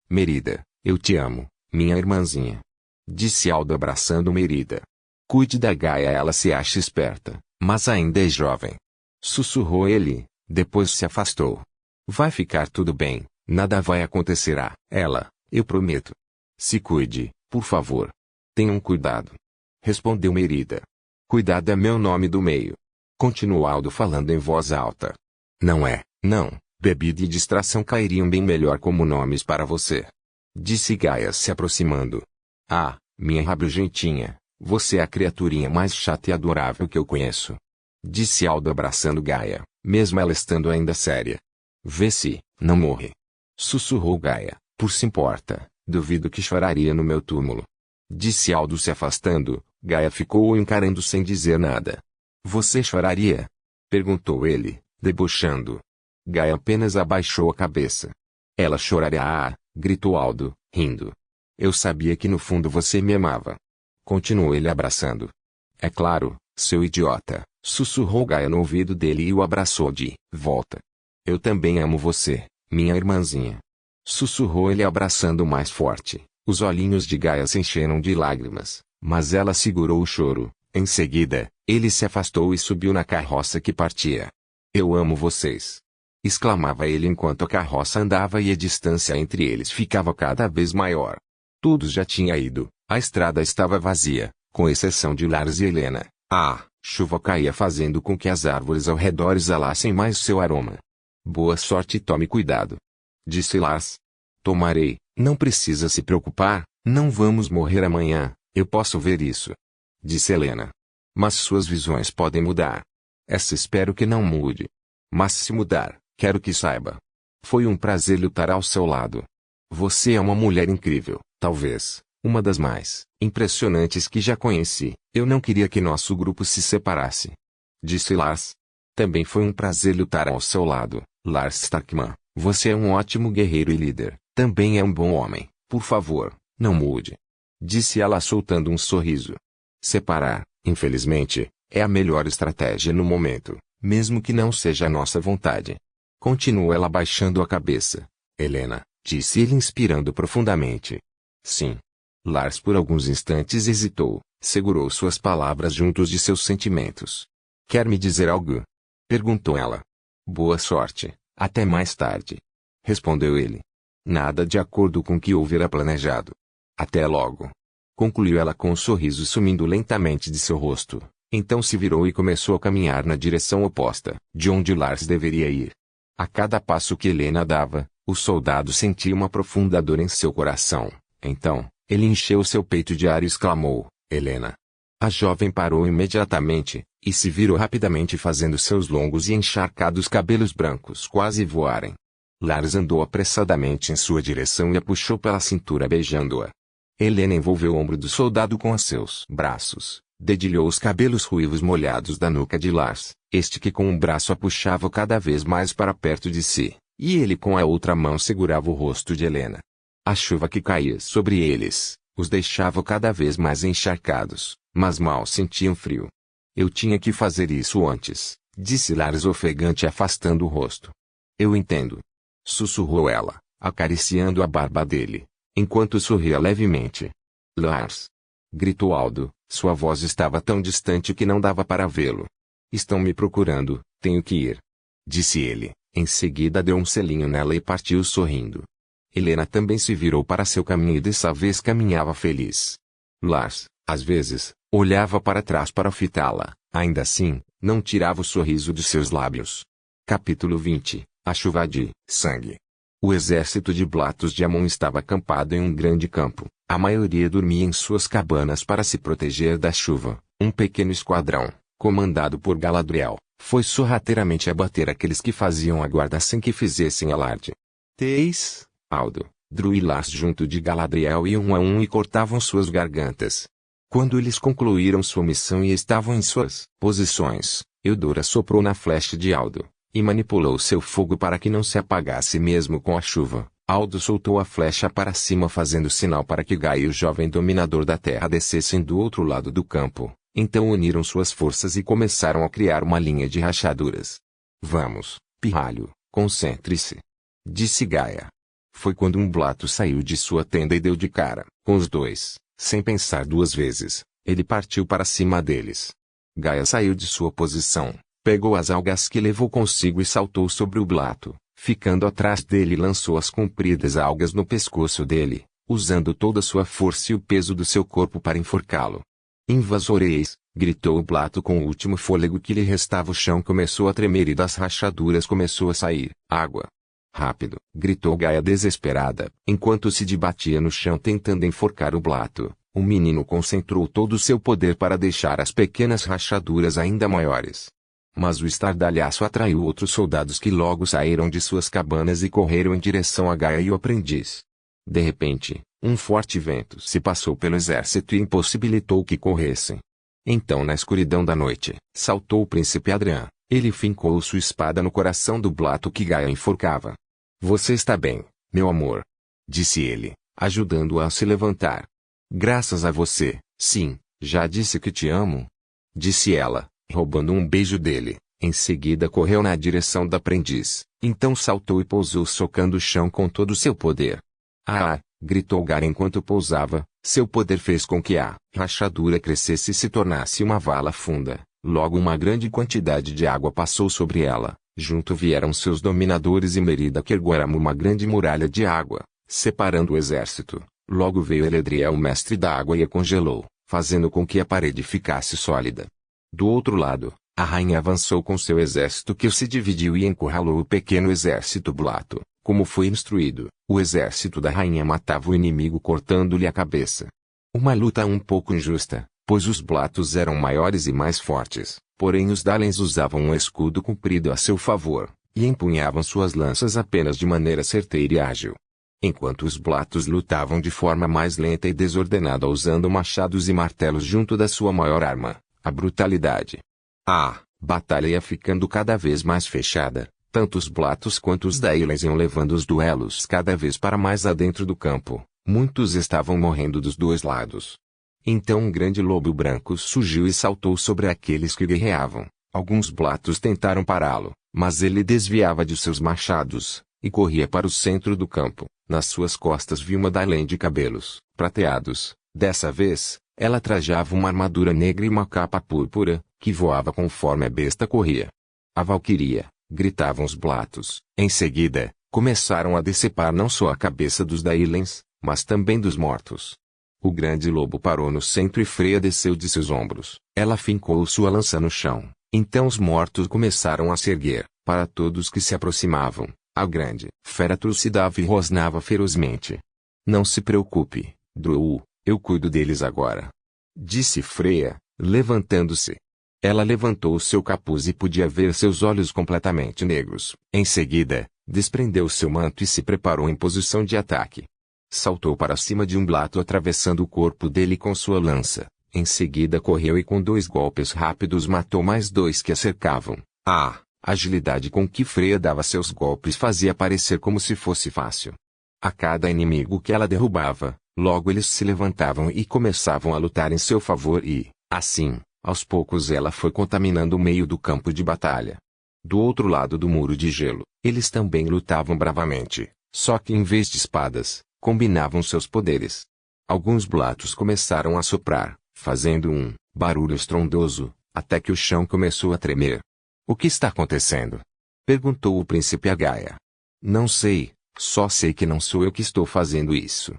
Merida, eu te amo, minha irmãzinha. Disse Aldo abraçando Merida. Cuide da Gaia, ela se acha esperta, mas ainda é jovem. Sussurrou ele, depois se afastou. Vai ficar tudo bem, nada vai acontecer a ela, eu prometo. Se cuide, por favor. Tenham cuidado. Respondeu Merida. Cuidado é meu nome do meio. Continuou Aldo falando em voz alta. Não, bebida e distração cairiam bem melhor como nomes para você. Disse Gaia se aproximando. Ah, minha rabugentinha, você é a criaturinha mais chata e adorável que eu conheço. Disse Aldo abraçando Gaia, mesmo ela estando ainda séria. Vê se não morre. Sussurrou Gaia, por se importa, duvido que choraria no meu túmulo. Disse Aldo se afastando, Gaia ficou o encarando sem dizer nada. Você choraria? Perguntou ele, debochando. Gaia apenas abaixou a cabeça. Ela choraria, gritou Aldo, rindo. Eu sabia que no fundo você me amava. Continuou ele abraçando. É claro, Seu idiota, sussurrou Gaia no ouvido dele e o abraçou de volta. Eu também amo você, minha irmãzinha. Sussurrou ele abraçando mais forte. Os olhinhos de Gaia se encheram de lágrimas, mas ela segurou o choro. Em seguida, ele se afastou e subiu na carroça que partia. Eu amo vocês! Exclamava ele enquanto a carroça andava e a distância entre eles ficava cada vez maior. Tudo já tinha ido, a estrada estava vazia, com exceção de Lars e Helena. A chuva caía fazendo com que as árvores ao redor exalassem mais seu aroma. Boa sorte e tome cuidado. Disse Lars. Tomarei, não precisa se preocupar, não vamos morrer amanhã, eu posso ver isso. Disse Helena. Mas suas visões podem mudar. Essa espero que não mude. Mas se mudar, quero que saiba. Foi um prazer lutar ao seu lado. Você é uma mulher incrível, talvez, uma das mais impressionantes que já conheci. Eu não queria que nosso grupo se separasse. Disse Lars. Também foi um prazer lutar ao seu lado, Lars Starkman. Você é um ótimo guerreiro e líder. Também é um bom homem. Por favor, não mude. Disse ela soltando um sorriso. Separar, infelizmente, é a melhor estratégia no momento, mesmo que não seja a nossa vontade. Continuou ela baixando a cabeça. Helena, disse ele inspirando profundamente. Sim. Lars por alguns instantes hesitou, segurou suas palavras juntos de seus sentimentos. Quer me dizer algo? Perguntou ela. Boa sorte, até mais tarde. Respondeu ele. Nada de acordo com o que houvera planejado. Até logo. Concluiu ela com um sorriso sumindo lentamente de seu rosto. Então se virou e começou a caminhar na direção oposta, de onde Lars deveria ir. A cada passo que Helena dava, o soldado sentia uma profunda dor em seu coração. Então, ele encheu seu peito de ar e exclamou, Helena. A jovem parou imediatamente, e se virou rapidamente fazendo seus longos e encharcados cabelos brancos quase voarem. Lars andou apressadamente em sua direção e a puxou pela cintura beijando-a. Helena envolveu o ombro do soldado com os seus braços, dedilhou os cabelos ruivos molhados da nuca de Lars, este que com um braço a puxava cada vez mais para perto de si, e ele com a outra mão segurava o rosto de Helena. A chuva que caía sobre eles, os deixava cada vez mais encharcados, mas mal sentiam frio. Eu tinha que fazer isso antes, disse Lars ofegante afastando o rosto. Eu entendo. Sussurrou ela, acariciando a barba dele, enquanto sorria levemente. Lars! Gritou Aldo, sua voz estava tão distante que não dava para vê-lo. Estão me procurando, tenho que ir. Disse ele, em seguida deu um selinho nela e partiu sorrindo. Helena também se virou para seu caminho e dessa vez caminhava feliz. Lars, às vezes, olhava para trás para fitá-la, ainda assim, não tirava o sorriso de seus lábios. Capítulo 20. A chuva de sangue. O exército de Blatos de Amon estava acampado em um grande campo. A maioria dormia em suas cabanas para se proteger da chuva. Um pequeno esquadrão, comandado por Galadriel, foi sorrateiramente abater aqueles que faziam a guarda sem que fizessem alarde. Teis, Aldo, Dru e Lars junto de Galadriel iam a um e cortavam suas gargantas. Quando eles concluíram sua missão e estavam em suas posições, Eudora soprou na flecha de Aldo e manipulou seu fogo para que não se apagasse mesmo com a chuva. Aldo soltou a flecha para cima fazendo sinal para que Gaia e o jovem dominador da terra descessem do outro lado do campo. Então uniram suas forças e começaram a criar uma linha de rachaduras. Vamos, pirralho, concentre-se. Disse Gaia. Foi quando um Blato saiu de sua tenda e deu de cara com os dois. Sem pensar duas vezes, ele partiu para cima deles. Gaia saiu de sua posição, pegou as algas que levou consigo e saltou sobre o Blato, ficando atrás dele e lançou as compridas algas no pescoço dele, usando toda sua força e o peso do seu corpo para enforcá-lo. Invasores! Gritou o Blato com o último fôlego que lhe restava. O chão começou a tremer e das rachaduras começou a sair água. Rápido! Gritou Gaia desesperada, enquanto se debatia no chão tentando enforcar o Blato. O menino concentrou todo o seu poder para deixar as pequenas rachaduras ainda maiores. Mas o estardalhaço atraiu outros soldados que logo saíram de suas cabanas e correram em direção a Gaia e o aprendiz. De repente, um forte vento se passou pelo exército e impossibilitou que corressem. Então na escuridão da noite, saltou o príncipe Adrian. Ele fincou sua espada no coração do Blato que Gaia enforcava. Você está bem, meu amor? Disse ele, ajudando-a a se levantar. Graças a você, sim, já disse que te amo. disse ela, roubando um beijo dele. Em seguida correu na direção da aprendiz. Então saltou e pousou socando o chão com todo o seu poder. Ah! Gritou Gaara enquanto pousava. Seu poder fez com que a rachadura crescesse e se tornasse uma vala funda. Logo uma grande quantidade de água passou sobre ela. Junto vieram seus dominadores e Merida que ergueu uma grande muralha de água, separando o exército. Logo veio Eledriel, o mestre da água, e a congelou, fazendo com que a parede ficasse sólida. Do outro lado, a rainha avançou com seu exército que se dividiu e encurralou o pequeno exército Blato. Como foi instruído, o exército da rainha matava o inimigo cortando-lhe a cabeça. Uma luta um pouco injusta, pois os Blatos eram maiores e mais fortes, porém os Dalens usavam um escudo comprido a seu favor, e empunhavam suas lanças apenas de maneira certeira e ágil. Enquanto os Blatos lutavam de forma mais lenta e desordenada usando machados e martelos junto da sua maior arma, a brutalidade. A batalha ia ficando cada vez mais fechada. Tanto os Blatos quanto os Dailens iam levando os duelos cada vez para mais adentro do campo. Muitos estavam morrendo dos dois lados. Então um grande lobo branco surgiu e saltou sobre aqueles que guerreavam. Alguns Blatos tentaram pará-lo, mas ele desviava de seus machados, e corria para o centro do campo. Nas suas costas viu uma Dailen de cabelos prateados. Dessa vez, ela trajava uma armadura negra e uma capa púrpura, que voava conforme a besta corria. A Valquiria! Gritavam os Blatos. Em seguida, começaram a decepar não só a cabeça dos Dailens, mas também dos mortos. O grande lobo parou no centro e Freya desceu de seus ombros. Ela fincou sua lança no chão. Então os mortos começaram a se erguer. Para todos que se aproximavam, a grande fera trucidava e rosnava ferozmente. Não se preocupe, Dru, eu cuido deles agora, disse Freya, levantando-se. Ela levantou seu capuz e podia ver seus olhos completamente negros. Em seguida, desprendeu seu manto e se preparou em posição de ataque. Saltou para cima de um Blato atravessando o corpo dele com sua lança. Em seguida correu e com 2 golpes rápidos matou mais 2 que a cercavam. A agilidade com que Freya dava seus golpes fazia parecer como se fosse fácil. A cada inimigo que ela derrubava, logo eles se levantavam e começavam a lutar em seu favor e, assim, aos poucos ela foi contaminando o meio do campo de batalha. Do outro lado do muro de gelo, eles também lutavam bravamente, só que em vez de espadas, combinavam seus poderes. Alguns Blatos começaram a soprar, fazendo um barulho estrondoso, até que o chão começou a tremer. O que está acontecendo? Perguntou o príncipe a Gaia. Não sei, só sei que não sou eu que estou fazendo isso.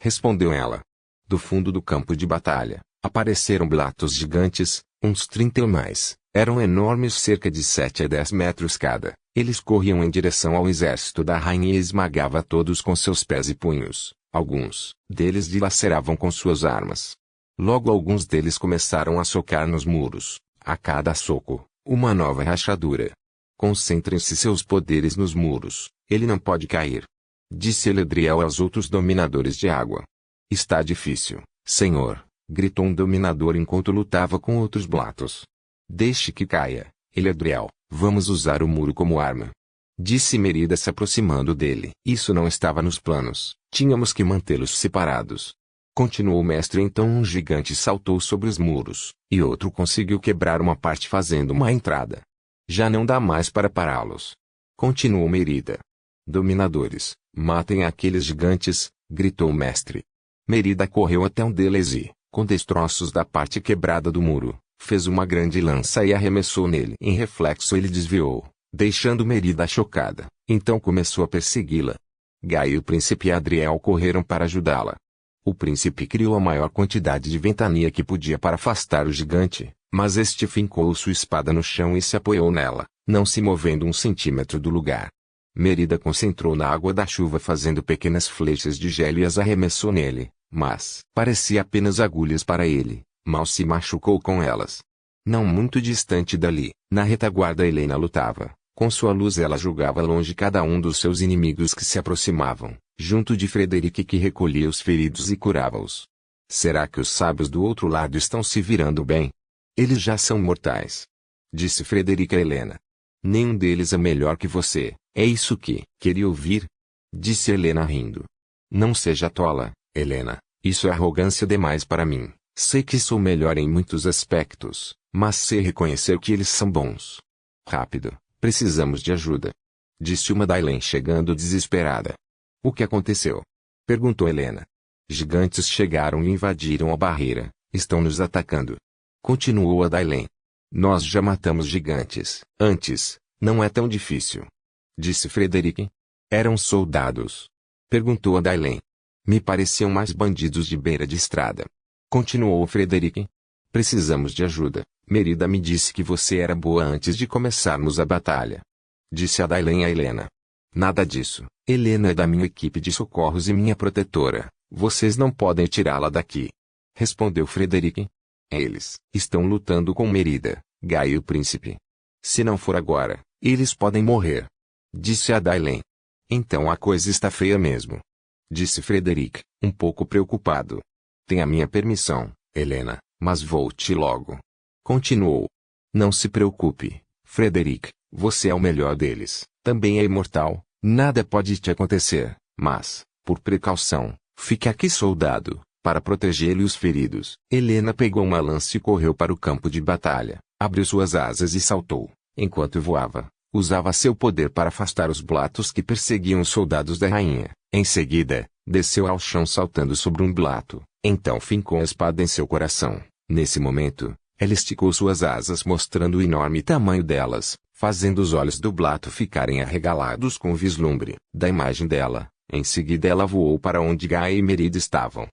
Respondeu ela. Do fundo do campo de batalha, apareceram Blatos gigantes, uns 30 ou mais. Eram enormes, cerca de 7 a 10 metros cada. Eles corriam em direção ao exército da rainha e esmagava todos com seus pés e punhos. Alguns deles dilaceravam com suas armas. Logo alguns deles começaram a socar nos muros. A cada soco, uma nova rachadura. Concentrem-se seus poderes nos muros. Ele não pode cair, disse Eledriel aos outros dominadores de água. Está difícil, senhor, gritou um dominador enquanto lutava com outros Blatos. Deixe que caia, Eledriel, vamos usar o muro como arma, disse Merida se aproximando dele. Isso não estava nos planos, tínhamos que mantê-los separados. Continuou o mestre. Então um gigante saltou sobre os muros, e outro conseguiu quebrar uma parte fazendo uma entrada. Já não dá mais para pará-los. Continuou Merida. Dominadores, matem aqueles gigantes, gritou o mestre. Merida correu até um deles e, com destroços da parte quebrada do muro, fez uma grande lança e arremessou nele. Em reflexo ele desviou, deixando Merida chocada. Então começou a persegui-la. Gaia e o príncipe Adriel correram para ajudá-la. O príncipe criou a maior quantidade de ventania que podia para afastar o gigante, mas este fincou sua espada no chão e se apoiou nela, não se movendo 1 centímetro do lugar. Merida concentrou na água da chuva fazendo pequenas flechas de gelo e as arremessou nele, mas parecia apenas agulhas para ele. Mal se machucou com elas. Não muito distante dali, na retaguarda Helena lutava. Com sua luz ela julgava longe cada um dos seus inimigos que se aproximavam, junto de Frederic que recolhia os feridos e curava-os. Será que os sábios do outro lado estão se virando bem? Eles já são mortais, disse Frederic a Helena. Nenhum deles é melhor que você, é isso que queria ouvir? Disse Helena rindo. Não seja tola, Helena, isso é arrogância demais para mim. Sei que sou melhor em muitos aspectos, Mas sei reconhecer que eles são bons. Rápido, precisamos de ajuda. Disse uma Dailen chegando desesperada. O que aconteceu? Perguntou Helena. Gigantes chegaram e invadiram a barreira. Estão nos atacando. Continuou a Dailen. Nós já matamos gigantes antes, não é tão difícil. Disse Frederic. Eram soldados? Perguntou a Dailen. Me pareciam mais bandidos de beira de estrada. Continuou Frederic. Precisamos de ajuda. Merida me disse que você era boa antes de começarmos a batalha. Disse a Dailen a Helena. Nada disso. Helena é da minha equipe de socorros e minha protetora. Vocês não podem tirá-la daqui. Respondeu Frederic. Eles estão lutando com Merida, Gaia e o príncipe. Se não for agora, eles podem morrer. Disse a Dailen. Então a coisa está feia mesmo. Disse Frederic, um pouco preocupado. Tem a minha permissão, Helena, mas volte logo. Continuou. Não se preocupe, Frederic, você é o melhor deles, também é imortal, nada pode te acontecer, mas, por precaução, fique aqui soldado, para protegê-lo e os feridos. Helena pegou uma lança e correu para o campo de batalha, abriu suas asas e saltou. Enquanto voava, usava seu poder para afastar os blatos que perseguiam os soldados da rainha. Em seguida, desceu ao chão saltando sobre um blato, então fincou a espada em seu coração. Nesse momento, ela esticou suas asas mostrando o enorme tamanho delas, fazendo os olhos do blato ficarem arregalados com o vislumbre da imagem dela. Em seguida ela voou para onde Gaia e Merida estavam.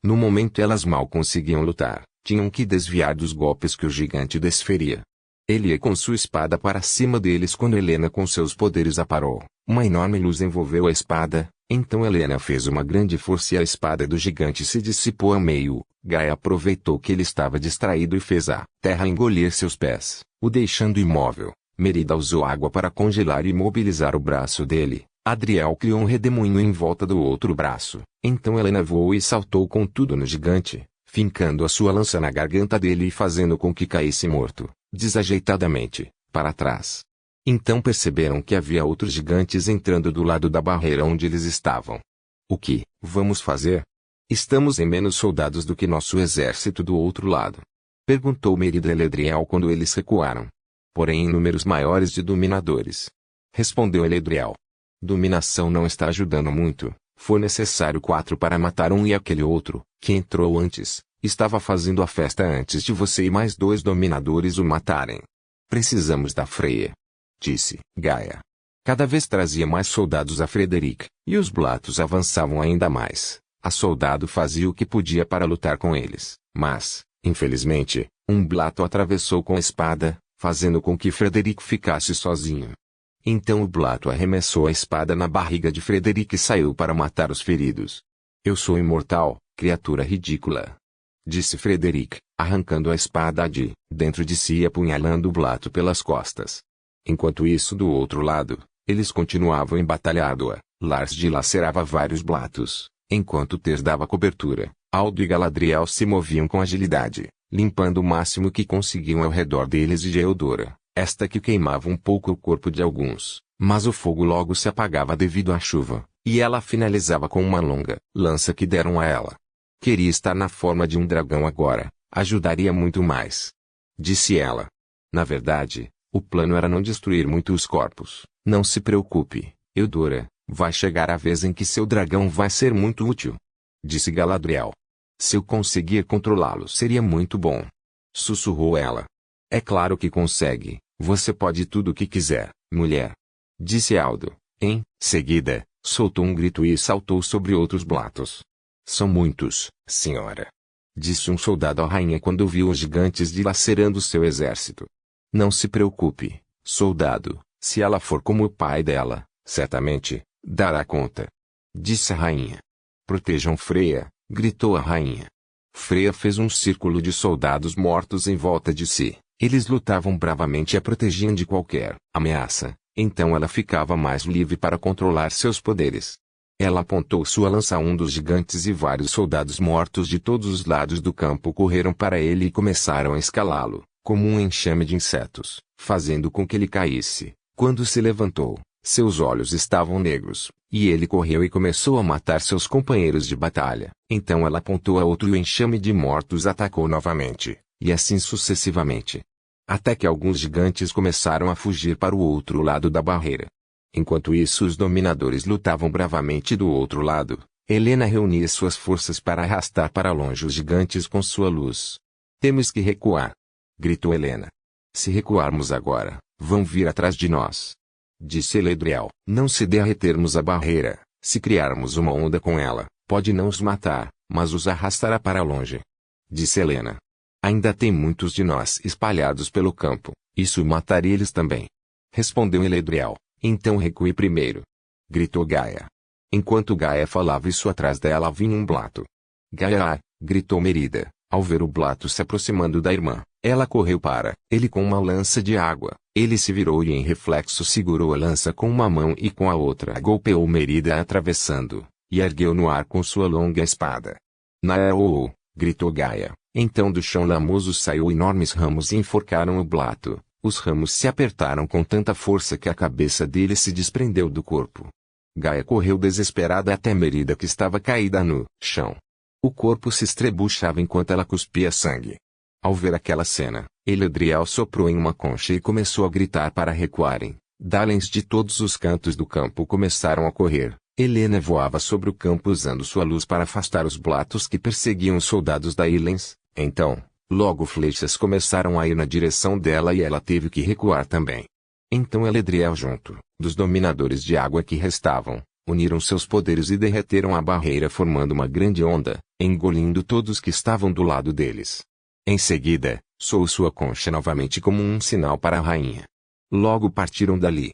No momento elas mal conseguiam lutar, tinham que desviar dos golpes que o gigante desferia. Ele ia com sua espada para cima deles quando Helena com seus poderes a parou. Uma enorme luz envolveu a espada, então Helena fez uma grande força e a espada do gigante se dissipou a meio. Gaia aproveitou que ele estava distraído e fez a terra engolir seus pés, o deixando imóvel. Merida usou água para congelar e imobilizar o braço dele. Adriel criou um redemoinho em volta do outro braço. Então Helena voou e saltou com tudo no gigante, fincando a sua lança na garganta dele e fazendo com que caísse morto, desajeitadamente, para trás. Então perceberam que havia outros gigantes entrando do lado da barreira onde eles estavam. O que vamos fazer? Estamos em menos soldados do que nosso exército do outro lado. Perguntou Merida a Eledriel quando eles recuaram. Porém em números maiores de dominadores. Respondeu Eledriel. Dominação não está ajudando muito. Foi necessário 4 para matar um e aquele outro, que entrou antes, estava fazendo a festa antes de você e mais 2 dominadores o matarem. Precisamos da freia. Disse Gaia. Cada vez trazia mais soldados a Frederic, e os blatos avançavam ainda mais. A soldado fazia o que podia para lutar com eles, mas, infelizmente, um blato atravessou com a espada, fazendo com que Frederic ficasse sozinho. Então o blato arremessou a espada na barriga de Frederic e saiu para matar os feridos. Eu sou imortal, criatura ridícula. Disse Frederic, arrancando a espada de dentro de si e apunhalando o blato pelas costas. Enquanto isso do outro lado, eles continuavam embatalhado. Lars dilacerava vários blatos, enquanto Ters dava cobertura. Aldo e Galadriel se moviam com agilidade, limpando o máximo que conseguiam ao redor deles e de Eudora, esta que queimava um pouco o corpo de alguns, mas o fogo logo se apagava devido à chuva, e ela finalizava com uma longa lança que deram a ela. Queria estar na forma de um dragão agora, ajudaria muito mais. Disse ela. Na verdade, o plano era não destruir muitos corpos. Não se preocupe, Eudora, vai chegar a vez em que seu dragão vai ser muito útil. Disse Galadriel. Se eu conseguir controlá-lo seria muito bom. Sussurrou ela. É claro que consegue, você pode tudo o que quiser, mulher. Disse Aldo. Em seguida, soltou um grito e saltou sobre outros blatos. São muitos, senhora. Disse um soldado à rainha quando viu os gigantes dilacerando seu exército. Não se preocupe, soldado, se ela for como o pai dela, certamente, dará conta. Disse a rainha. Protejam Freya, gritou a rainha. Freya fez um círculo de soldados mortos em volta de si. Eles lutavam bravamente e a protegiam de qualquer ameaça, então ela ficava mais livre para controlar seus poderes. Ela apontou sua lança a um dos gigantes e vários soldados mortos de todos os lados do campo correram para ele e começaram a escalá-lo, como um enxame de insetos, fazendo com que ele caísse. Quando se levantou, seus olhos estavam negros, e ele correu e começou a matar seus companheiros de batalha. Então ela apontou a outro e o enxame de mortos atacou novamente, E assim sucessivamente. Até que alguns gigantes começaram a fugir para o outro lado da barreira. Enquanto isso, os dominadores lutavam bravamente do outro lado. Helena reunia suas forças para arrastar para longe os gigantes com sua luz. Temos que recuar, gritou Helena. Se recuarmos agora, vão vir atrás de nós, disse Eledriel. Não se derretermos a barreira, se criarmos uma onda com ela, pode não os matar, mas os arrastará para longe, disse Helena. Ainda tem muitos de nós espalhados pelo campo, isso mataria eles também, respondeu Eledriel. Então recue primeiro, gritou Gaia. Enquanto Gaia falava isso, atrás dela vinha um blato. Gaia! Gritou Merida, ao ver o blato se aproximando da irmã. Ela correu para ele com uma lança de água. Ele se virou e em reflexo segurou a lança com uma mão e com a outra golpeou Merida atravessando, e ergueu no ar com sua longa espada. Naeô! Gritou Gaia. Então do chão lamoso saiu enormes ramos e enforcaram o blato. Os ramos se apertaram com tanta força que a cabeça dele se desprendeu do corpo. Gaia correu desesperada até Merida, que estava caída no chão. O corpo se estrebuchava enquanto ela cuspia sangue. Ao ver aquela cena, Eledriel soprou em uma concha e começou a gritar para recuarem. Dalens de todos os cantos do campo começaram a correr. Helena voava sobre o campo usando sua luz para afastar os blatos que perseguiam os soldados da Ilens. Então, logo flechas começaram a ir na direção dela e ela teve que recuar também. Então Eledriel, junto dos dominadores de água que restavam, uniram seus poderes e derreteram a barreira formando uma grande onda, engolindo todos que estavam do lado deles. Em seguida, soou sua concha novamente como um sinal para a rainha. Logo partiram dali.